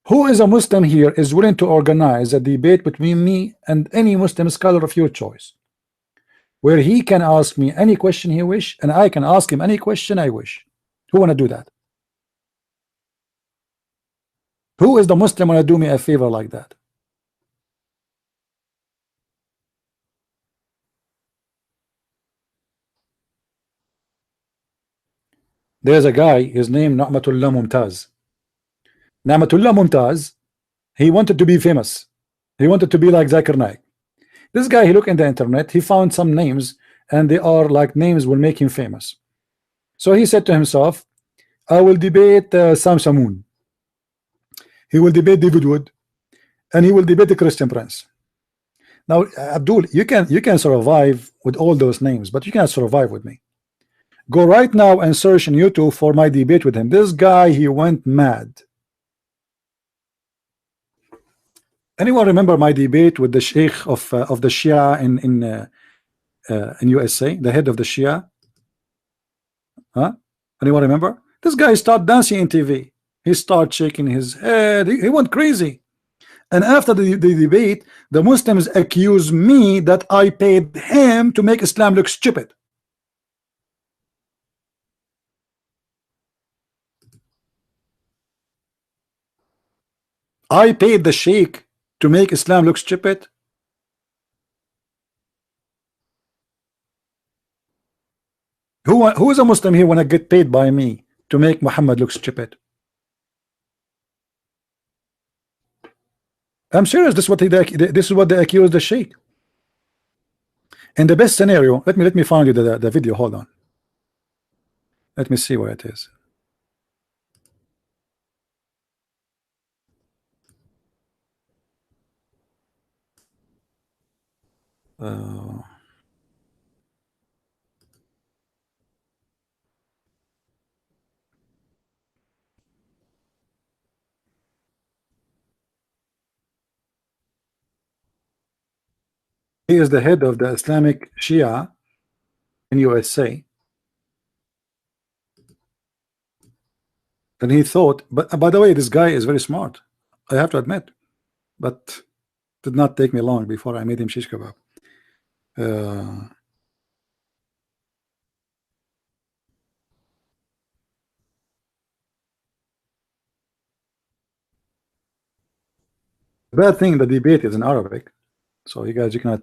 Who is a Muslim here is willing to organize a debate between me and any Muslim scholar of your choice, where he can ask me any question he wish and I can ask him any question I wish? Who want to do that? Who is the Muslim want to do me a favor like that? There's a guy, his name Na'matullah Mumtaz. Na'matullah Mumtaz, he wanted to be famous. He wanted to be like Zakir Naik. This guy, he looked in the internet, he found some names and they are like names will make him famous. So he said to himself, I will debate Sam Shamoun. He will debate David Wood, and he will debate the Christian Prince. Now, Abdul, you can survive with all those names, but you cannot survive with me. Go right now and search on YouTube for my debate with him. This guy, he went mad. Anyone remember my debate with the Sheikh of the Shia in USA, the head of the Shia? Huh? Anyone remember? This guy started dancing in TV. He started shaking his head. He went crazy. And after the debate, the Muslims accuse me that I paid him to make Islam look stupid. I paid the sheikh to make Islam look stupid. Who is a Muslim here when I get paid by me to make Muhammad look stupid? I'm serious. This is what they accuse the sheikh. In the best scenario, let me find you the video. Hold on. Let me see where it is. He is the head of the Islamic Shia in USA. And he thought, but by the way, this guy is very smart, I have to admit, but did not take me long before I made him shish kebab. Bad thing the debate is in Arabic, so you guys you cannot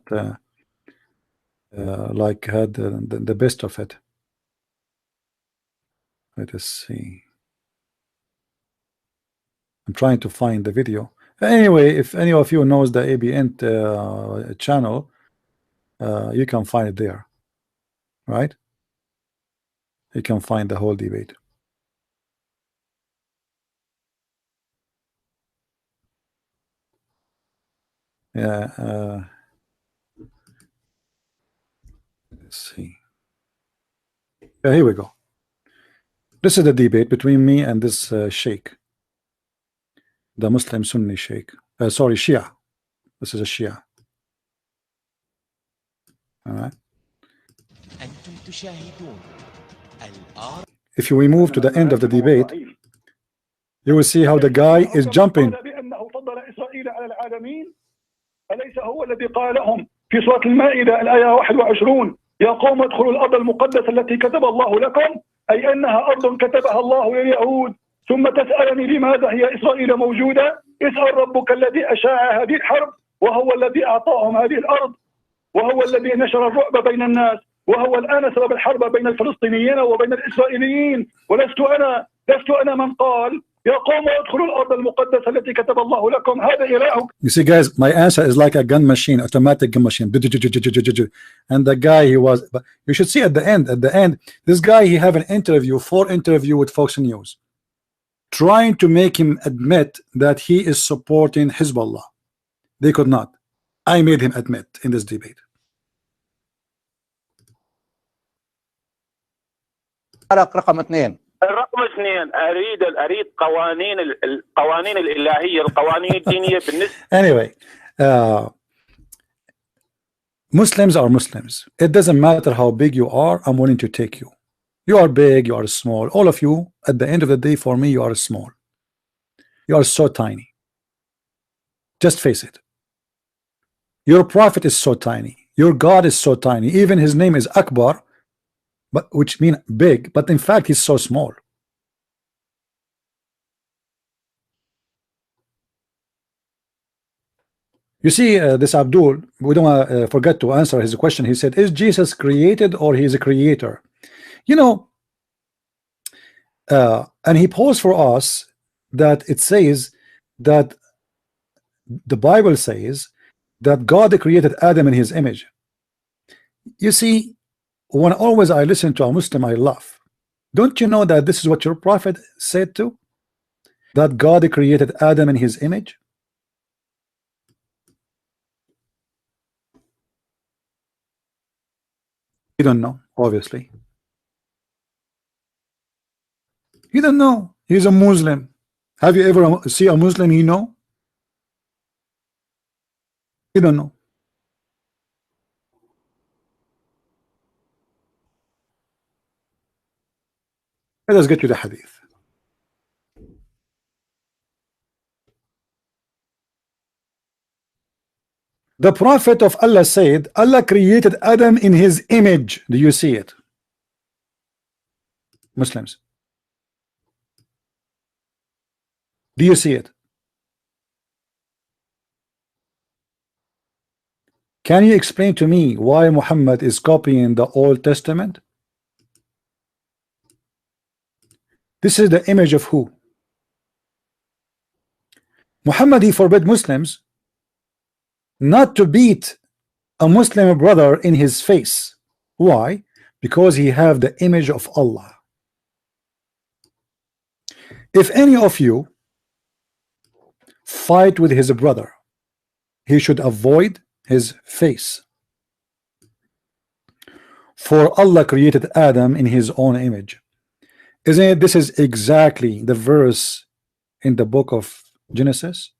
like had the best of it. Let us see. I'm trying to find the video. Anyway, if any of you knows the ABN channel, you can find it there, right? You can find the whole debate. Yeah. Let's see. Here we go. This is the debate between me and this sheikh, the Muslim Sunni sheikh. Sorry, Shia. This is a Shia. All right. If we move to the end of the debate, you will see how the guy is jumping. أليس هو الذي قال لهم في سورة المائدة الآية 21 يا قوم ادخلوا الأرض المقدسة التي كتب الله لكم أي أنها أرض كتبها الله لليهود ثم تسألني لماذا هي إسرائيل موجودة اسأل ربك الذي أشاع هذه الحرب وهو الذي أعطاهم هذه الأرض وهو الذي نشر الرعب بين الناس وهو الآن سبب الحرب بين الفلسطينيين وبين الإسرائيليين ولست أنا من قال يا قوم ادخلوا الأرض المقدسة التي كتب الله لكم هذا إلهكم. You see, guys, my answer is like a gun machine, automatic gun machine. And the guy, he was, but you should see at the end, this guy, he have an interview, 4 interview with Fox News, trying to make him admit that he is supporting Hezbollah. They could not. I made him admit in this debate. رقم 2 الرقم 2 اريد القوانين الالهيه القوانين الدينيه بالنسبه. Anyway, Muslims are Muslims. It doesn't matter how big you are. I'm willing to take you. You are big, you are small. All of you, at the end of the day, for me, you are small. You are so tiny. Just face it. Your prophet is so tiny. Your God is so tiny. Even his name is Akbar, but which means big, but in fact he's so small. You see, this Abdul, we don't forget to answer his question. He said, is Jesus created or he is a creator? You know, and he posed for us that it says that the Bible says that God created Adam in his image. You see, when always I listen to a Muslim, I laugh. Don't you know that this is what your prophet said too? That God created Adam in his image? You don't know, obviously. You don't know. He's a Muslim. Have you ever see a Muslim you know? You don't know. Let us get to the hadith. The Prophet of Allah said, Allah created Adam in his image. Do you see it? Muslims, do you see it? Can you explain to me why Muhammad is copying the Old Testament? This is the image of who? Muhammad, he forbid Muslims not to beat a Muslim brother in his face. Why? Because he have the image of Allah. If any of you fight with his brother, he should avoid his face. For Allah created Adam in his own image. Isn't it? This is exactly the verse in the book of Genesis.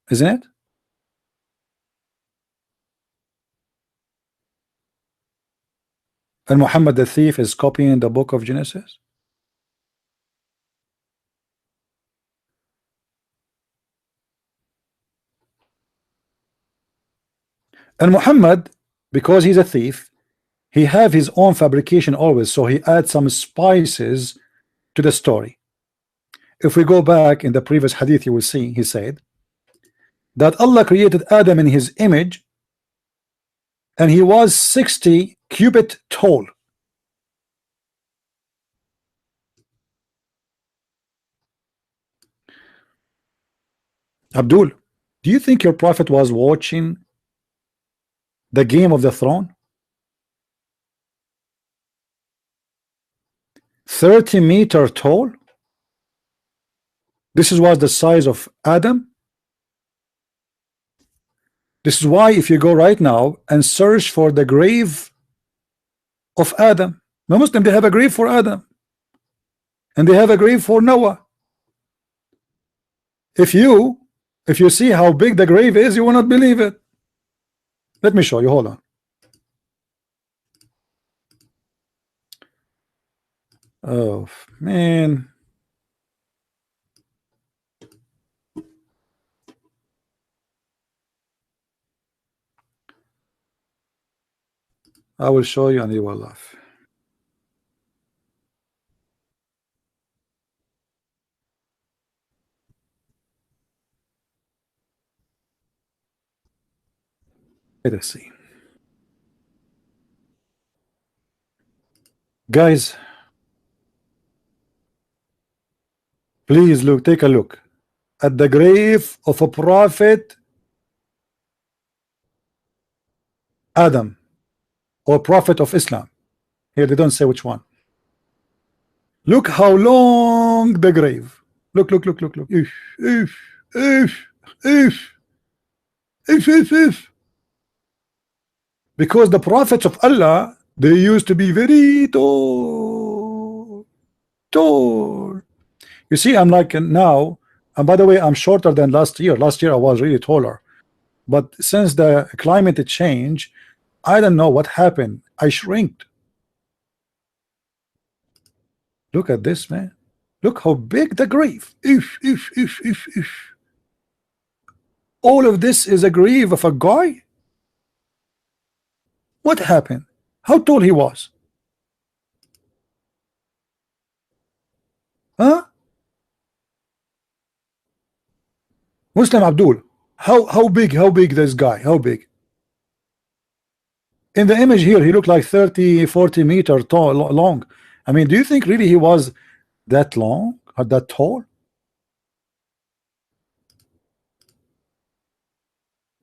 Isn't it? And Muhammad the thief is copying the book of Genesis. And Muhammad, because he's a thief, he have his own fabrication always, so he adds some spices to the story. If we go back in the previous hadith, you will see he said that Allah created Adam in his image and he was 60 cubit tall. Abdul, do you think your prophet was watching the Game of the Throne? 30-meter tall. This was the size of Adam. This is why if you go right now and search for the grave of Adam, the Muslim, they have a grave for Adam and they have a grave for Noah. If you see how big the grave is, you will not believe it. Let me show you. Hold on. Oh man. I will show you and you will laugh. Let us see. Guys, please look, take a look at the grave of a prophet Adam or prophet of Islam. Here they don't say which one. Look how long the grave. Look. Because the prophets of Allah, they used to be very tall. You see, I'm like now, and by the way, I'm shorter than last year. Last year I was really taller, but since the climate change, I don't know what happened. I shrinked. Look at this, man. Look how big the grave. All of this is a grave of a guy. What happened? How tall he was? Huh? Muslim Abdul, how big this guy? How big? In the image here, he looked like 30-40 meter tall, long. I mean, do you think really he was that long or that tall?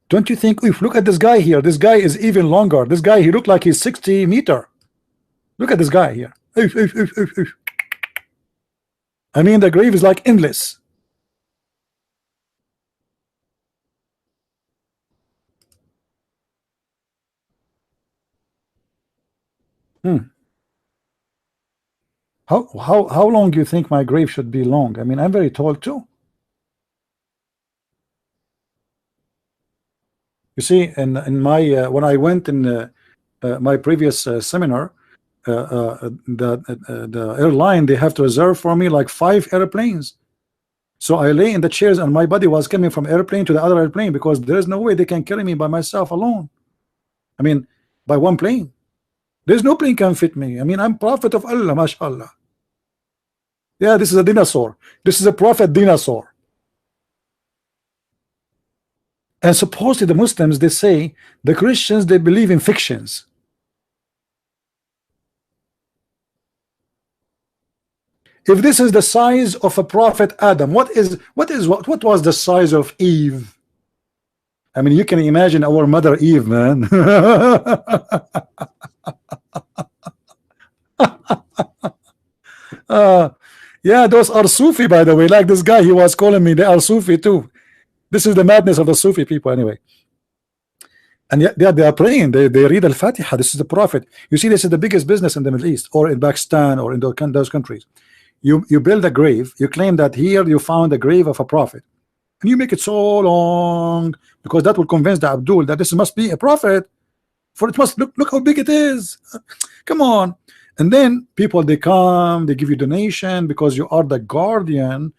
Don't you think? If look at this guy here. This guy is even longer. This guy, he looked like he's 60 meter. Look at this guy here. I mean, the grave is like endless. How long do you think my grave should be long? I mean, I'm very tall too. You see, in my when I went in my previous seminar, the airline, they have to reserve for me like 5 airplanes. So I lay in the chairs and my body was coming from airplane to the other airplane because there is no way they can carry me by myself alone. I mean, by one plane. There's no plane can fit me. I mean, I'm prophet of Allah, mashallah. Yeah, this is a dinosaur. This is a prophet dinosaur. And supposedly the Muslims, they say the Christians, they believe in fictions. If this is the size of a prophet Adam, what was the size of Eve? I mean, you can imagine our mother Eve, man. Yeah, those are Sufi, by the way. Like this guy, he was calling me, they are Sufi too. This is the madness of the Sufi people anyway. And yet they are praying, they read Al-Fatiha. This is the prophet. You see, this is the biggest business in the Middle East or in Pakistan or in those countries. You build a grave, you claim that here you found a grave of a prophet, and you make it so long because that will convince the Abdul that this must be a prophet, for it must look how big it is. Come on. And then people, they come, they give you donation because you are the guardian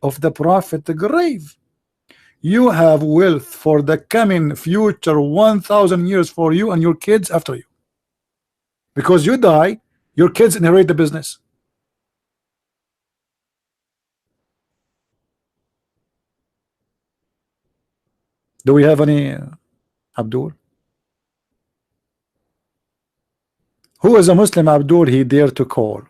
of the prophet, the grave. You have wealth for the coming future 1,000 years for you and your kids after you. Because you die, your kids inherit the business. Do we have any Abdul? Who is a Muslim Abdul he dare to call?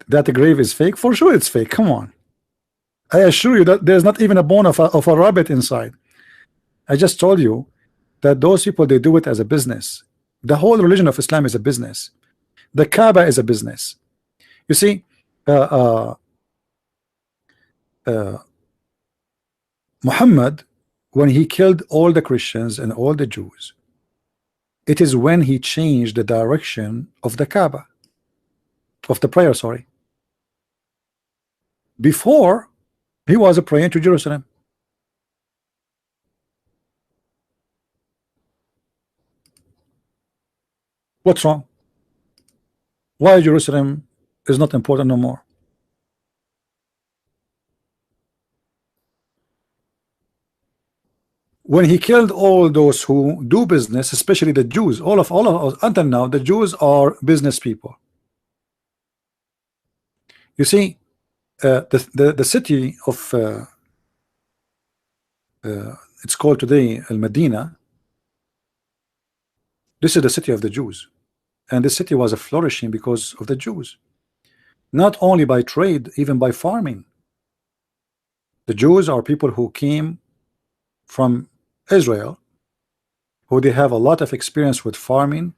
That the grave is fake? For sure it's fake. Come on. I assure you that there's not even a bone of a rabbit inside. I just told you that those people, they do it as a business. The whole religion of Islam is a business. The Kaaba is a business. You see, Muhammad, when he killed all the Christians and all the Jews, it is when he changed the direction of the Kaaba, of the prayer, sorry. Before, he was praying to Jerusalem. What's wrong? Why Jerusalem is not important no more? When he killed all those who do business, especially the Jews, all of us until now, the Jews are business people. You see, the city of it's called today Al-Medina. This is the city of the Jews, and the city was flourishing because of the Jews, not only by trade, even by farming. The Jews are people who came from Israel, who they have a lot of experience with farming,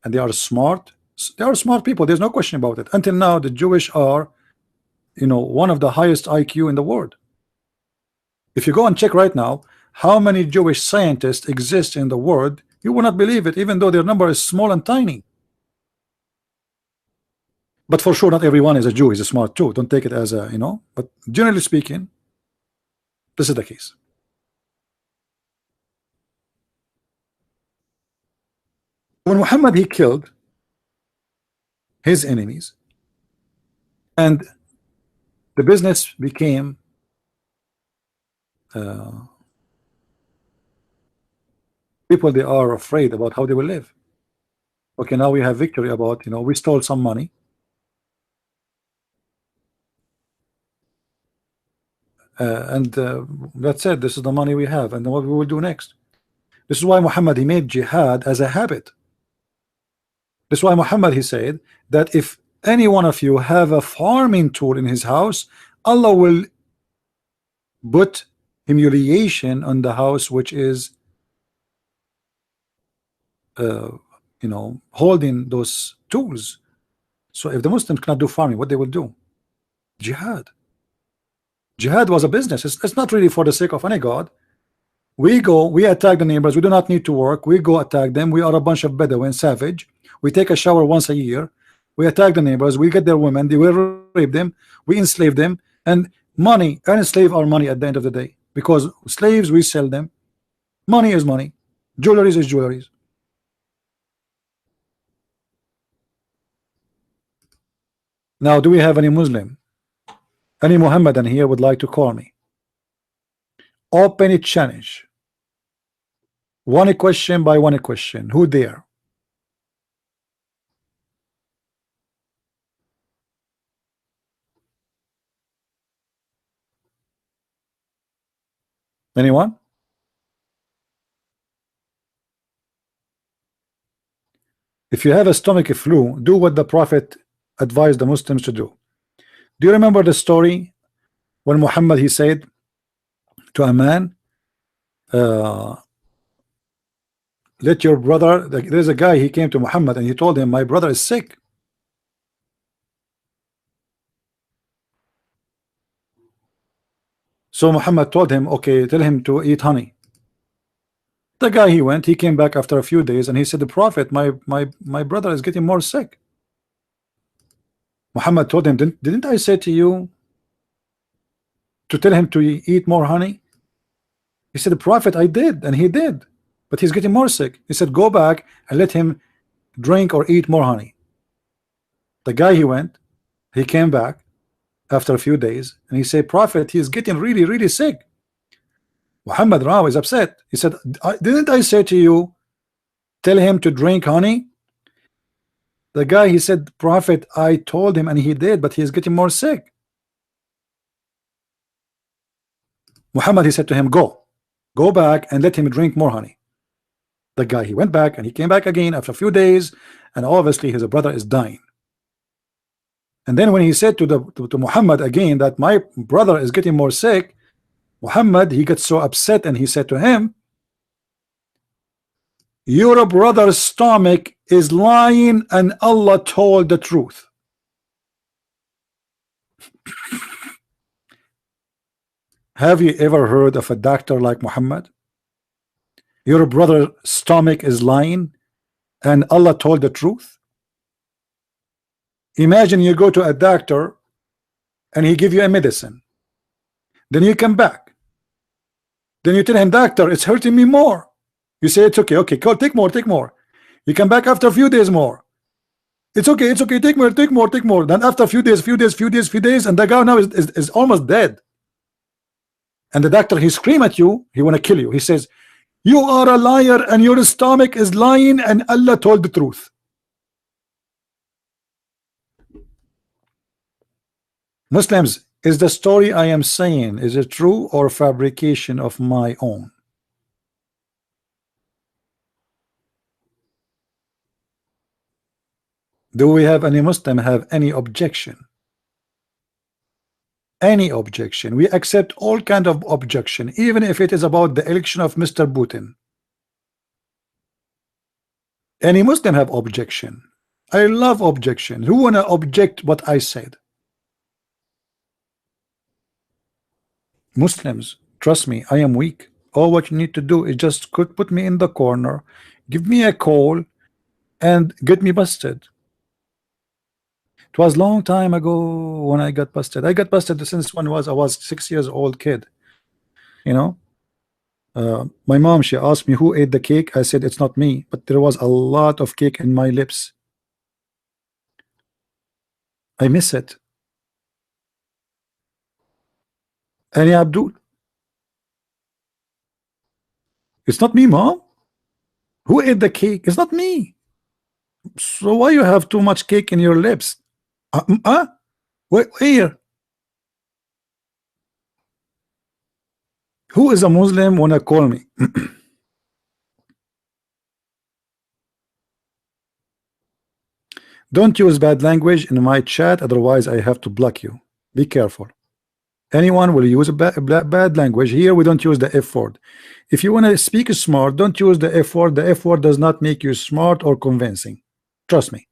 and they are smart. They are smart people. There's no question about it. Until now, the Jewish are, you know, one of the highest IQ in the world. If you go and check right now how many Jewish scientists exist in the world, you will not believe it, even though their number is small and tiny. But for sure, not everyone is a Jew is a smart too. Don't take it as a, you know, but generally speaking, this is the case. When Muhammad, he killed his enemies, and the business became people, they are afraid about how they will live. Okay, now we have victory about, you know, we stole some money, and that's it. This is the money we have, and what we will do next. This is why Muhammad, he made jihad as a habit. This is why Muhammad, he said that if any one of you have a farming tool in his house, Allah will put humiliation on the house which is you know, holding those tools. So if the Muslims cannot do farming, what they will do? Jihad. Jihad was a business. It's not really for the sake of any God. We go, we attack the neighbors, we do not need to work, we go attack them. We are a bunch of Bedouin, savage. We take a shower once a year, we attack the neighbors, we get their women, they will rape them, we enslave them, and money, and slave our money at the end of the day, because slaves, we sell them, money is money, jewelry is jewelry. Now, do we have any Muslim, any Muhammadan here would like to call me? Open it challenge. One question by one question. Who there? Anyone? If you have a stomach flu, do what the Prophet advised the Muslims to do. Do you remember the story when Muhammad, he said to a man, let your brother, there's a guy, he came to Muhammad and he told him, my brother is sick. So Muhammad told him, okay, tell him to eat honey. The guy, he went, he came back after a few days and he said, the Prophet, my brother is getting more sick. Muhammad told him, didn't I say to you to tell him to eat more honey? He said, the Prophet, I did, and he did, but he's getting more sick. He said, go back and let him drink or eat more honey. The guy, he went, he came back after a few days and he said, Prophet, he is getting really sick. Muhammad Rao is upset. He said, didn't I say to you tell him to drink honey? The guy, he said, Prophet, I told him and he did, but he is getting more sick. Muhammad, he said to him, go back and let him drink more honey. The guy, he went back and he came back again after a few days, and obviously his brother is dying. And then when he said to Muhammad again that my brother is getting more sick, Muhammad, he gets so upset and he said to him, your brother's stomach is lying and Allah told the truth. Have you ever heard of a doctor like Muhammad? Your brother's stomach is lying and Allah told the truth. Imagine you go to a doctor and he give you a medicine, then you come back, then you tell him, doctor, it's hurting me more. You say it's okay, okay, go take more, take more. You come back after a few days more. It's okay, take more, take more, take more. Then after a few days, and the guy now is almost dead. And the doctor, he scream at you, he want to kill you. He says, you are a liar and your stomach is lying and Allah told the truth. Muslims, is the story I am saying, is it true or fabrication of my own? Do we have any Muslim have any objection? Any objection? We accept all kind of objection, even if it is about the election of Mr. Putin. Any Muslim have objection? I love objection. Who wanna object what I said? Muslims, trust me, I am weak. All what you need to do is just put me in the corner, give me a call, and get me busted. It was long time ago when I got busted. I got busted since when I was 6 years old kid. You know, my mom, she asked me who ate the cake. I said it's not me, but there was a lot of cake in my lips. I miss it. Any Abdul? It's not me, mom. Who ate the cake? It's not me. So why you have too much cake in your lips? Where? Who is a Muslim wanna call me? Don't use bad language in my chat, otherwise I have to block you. Be careful. Anyone will use a bad language. Here we don't use the F word. If you want to speak smart, don't use the F word. The F word does not make you smart or convincing. Trust me.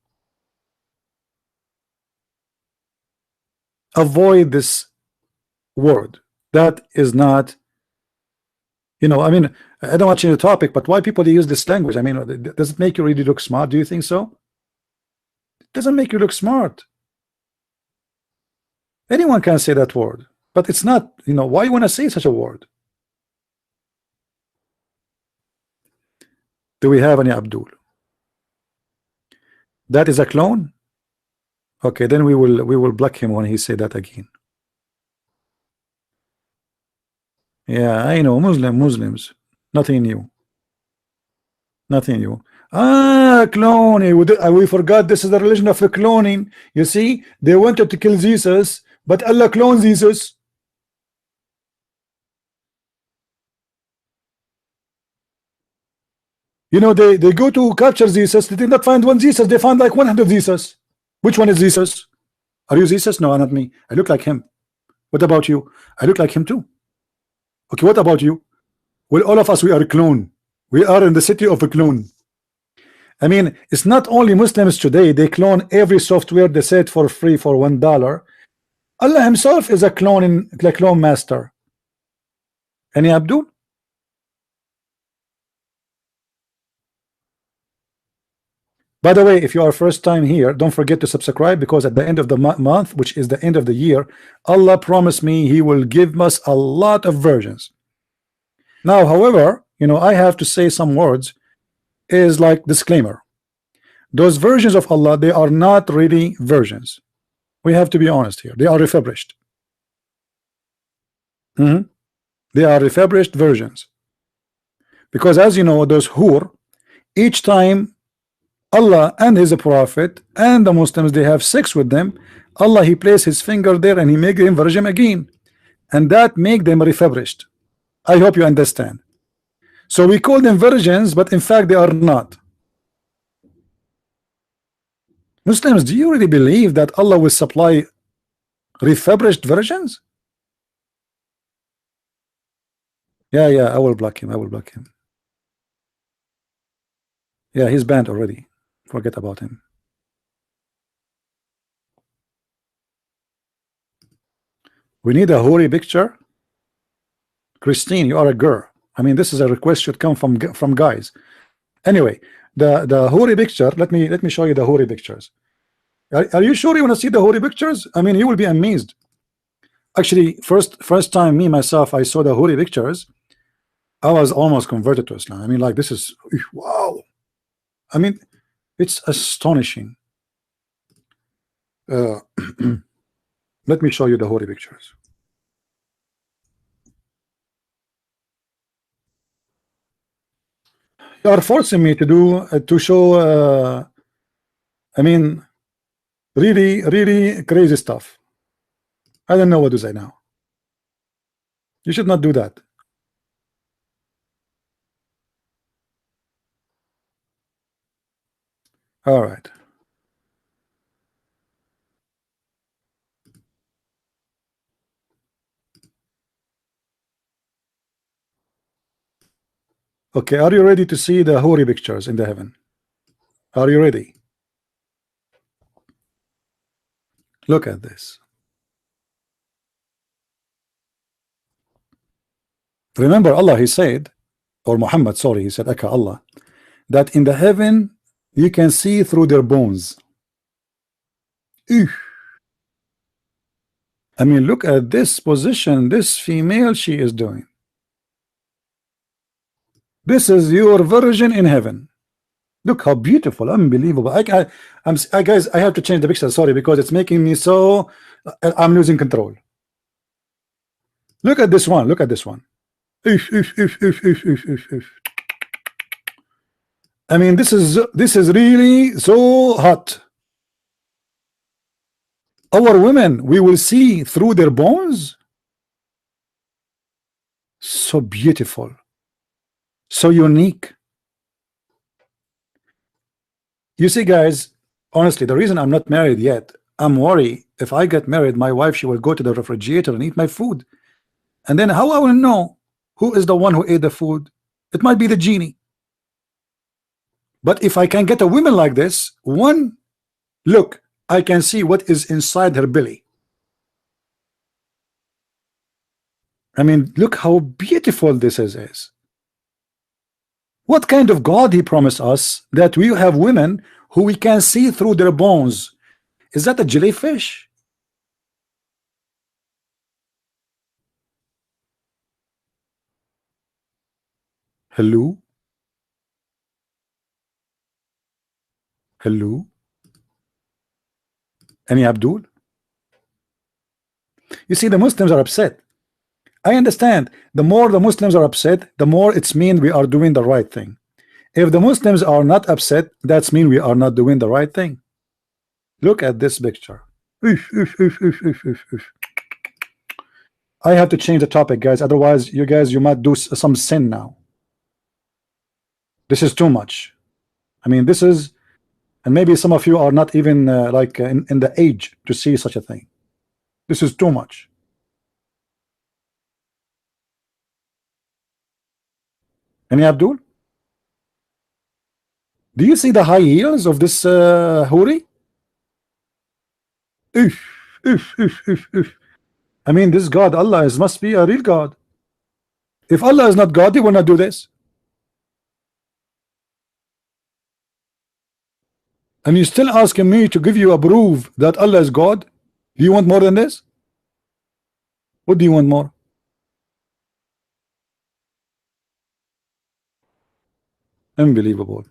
Avoid this word. That is not, you know, I mean, I don't want to change the topic, but why people use this language? I mean, does it make you really look smart? Do you think so? It doesn't make you look smart. Anyone can say that word, but it's not, you know, why you want to say such a word? Do we have any Abdul? That is a clone? Okay, then we will block him when he say that again. Yeah, I know, Muslims, nothing new. Nothing new. Cloning. We forgot this is the religion of cloning. You see, they wanted to kill Jesus, but Allah cloned Jesus. You know, they go to capture Jesus. They did not find one Jesus. They found like 100 Jesus. Which one is Jesus? Are you Jesus? No, not me. I look like him. What about you? I look like him too. Okay, what about you? Well, all of us, we are a clone. We are in the city of a clone. I mean, it's not only Muslims today. They clone every software they said for free for $1. Allah himself is a clone master. Any Abdul? By the way, if you are first time here, don't forget to subscribe, because at the end of the month, which is the end of the year, Allah promised me He will give us a lot of versions. Now, however, you know, I have to say some words is like disclaimer. Those versions of Allah, they are not really versions. We have to be honest here. They are refurbished. They are refurbished versions. Because as you know, those hur, each time Allah and his prophet and the Muslims, they have sex with them, Allah, he placed his finger there and he make them virgin again, and that make them refurbished. I hope you understand. So we call them virgins, but in fact they are not. Muslims, do you really believe that Allah will supply refurbished virgins? Yeah, I will block him. Yeah, he's banned already. Forget about him. We need a hoary picture. Christine, you are a girl. I mean, this is a request should come from guys. Anyway, the hoary picture. Let me show you the hoary pictures. Are you sure you want to see the hoary pictures? I mean, you will be amazed. Actually, first time me myself I saw the hoary pictures, I was almost converted to Islam. I mean, like, this is wow. I mean, it's astonishing. Let me show you the hoary pictures. You are forcing me to do to show. I mean, really crazy stuff. I don't know what to say now. You should not do that. All right. Okay, are you ready to see the hoary pictures in the heaven? Are you ready? Look at this. Remember Allah, he said, or Muhammad, sorry, he said, Aka Allah, that in the heaven you can see through their bones. Ew. I mean, look at this position this female she is doing. This is your virgin in heaven. Look how beautiful, unbelievable. Guys, I have to change the picture, sorry, because it's making me so I'm losing control. Look at this one, look at this one. I mean, this is really so hot. Our women, we will see through their bones. So beautiful, so unique. You see, guys, honestly, the reason I'm not married yet, I'm worried if I get married, my wife, she will go to the refrigerator and eat my food, and then how I will know who is the one who ate the food? It might be the genie. But if I can get a woman like this, one look, I can see what is inside her belly. I mean, look how beautiful this is. What kind of God he promised us that we have women who we can see through their bones? Is that a jellyfish? Hello? Hello? Any Abdul? You see, the Muslims are upset. I understand. The more the Muslims are upset, the more it's mean we are doing the right thing. If the Muslims are not upset, that's mean we are not doing the right thing. Look at this picture. I have to change the topic, guys. Otherwise, you might do some sin now. This is too much. I mean, this is, and maybe some of you are not even like in the age to see such a thing. This is too much. Any Abdul? Do you see the high heels of this houri? I mean, this God, Allah, must be a real God. If Allah is not God, he will not do this. And you're still asking me to give you a proof that Allah is God? Do you want more than this? What do you want more? Unbelievable.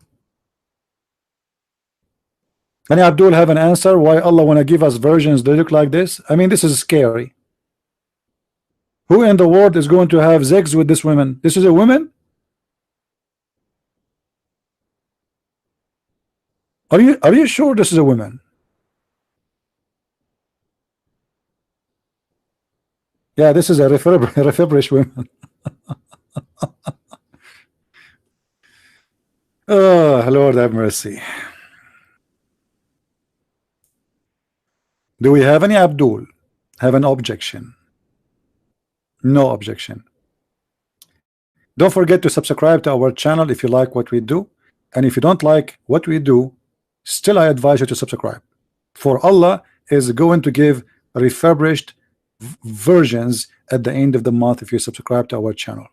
Any Abdul have an answer why Allah want to give us versions that look like this? I mean, this is scary. Who in the world is going to have sex with this woman? This is a woman? Are you sure this is a woman? Yeah, this is a refurbished woman. Oh, Lord have mercy. Do we have any Abdul have an objection? No objection. Don't forget to subscribe to our channel if you like what we do. And if you don't like what we do, still I advise you to subscribe. For Allah is going to give refurbished versions at the end of the month if you subscribe to our channel.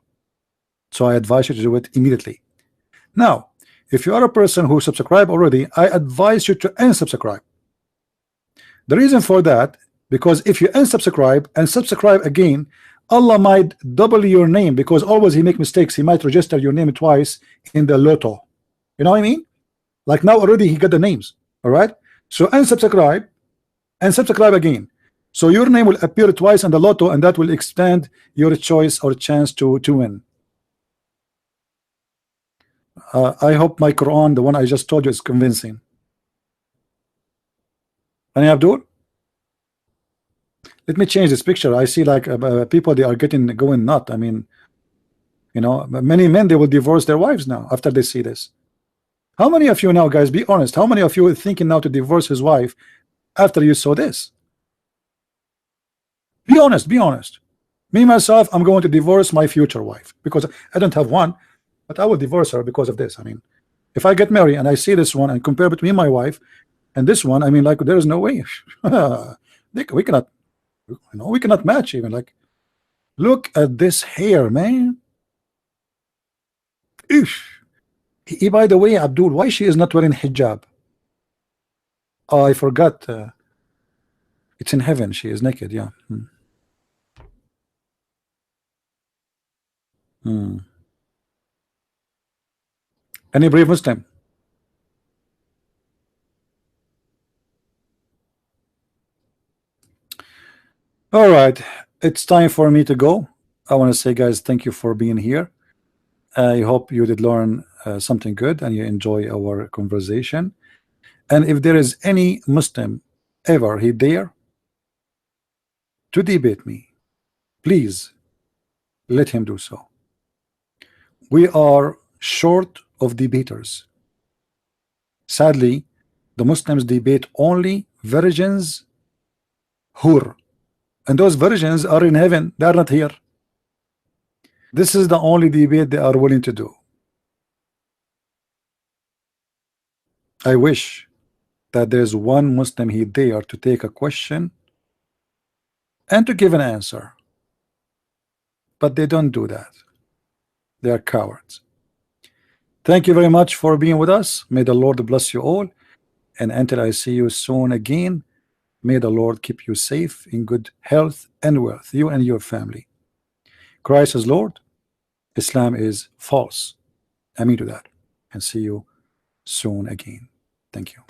So I advise you to do it immediately. Now, if you are a person who subscribe already, I advise you to unsubscribe. The reason for that, because if you unsubscribe and subscribe again, Allah might double your name, because always He make mistakes. He might register your name twice in the lotto. You know what I mean? Like now already He got the names. All right. So unsubscribe and subscribe again. So your name will appear twice in the lotto, and that will expand your choice or chance to win. I hope my Quran, the one I just told you, is convincing. Any Abdul? Let me change this picture. I see like people, they are going nuts. I mean, you know, many men, they will divorce their wives now after they see this. How many of you now, guys, be honest, how many of you are thinking now to divorce his wife after you saw this? Be honest, be honest. Me myself, I'm going to divorce my future wife, because I don't have one, but I will divorce her because of this. I mean, if I get married and I see this one and compare between my wife and this one, I mean, like, there is no way. We cannot, you know, we cannot match even. Like, look at this hair, man. By the way, Abdul, why she is not wearing hijab? Oh, I forgot. It's in heaven. She is naked. Yeah. Any brave Muslim? All right, it's time for me to go. I want to say, guys, thank you for being here. I hope you did learn something good and you enjoy our conversation. And if there is any Muslim ever he dare to debate me, please let him do so. We are short of debaters. Sadly, the Muslims debate only virgins, hur, and those virgins are in heaven. They are not here. This is the only debate they are willing to do. I wish that there's one Muslim he dare to take a question and to give an answer, but they don't do that. They are cowards. Thank you very much for being with us. May the Lord bless you all, and until I see you soon again, may the Lord keep you safe in good health and wealth, you and your family. Christ is Lord, Islam is false. Amen to that, and see you soon again. Thank you.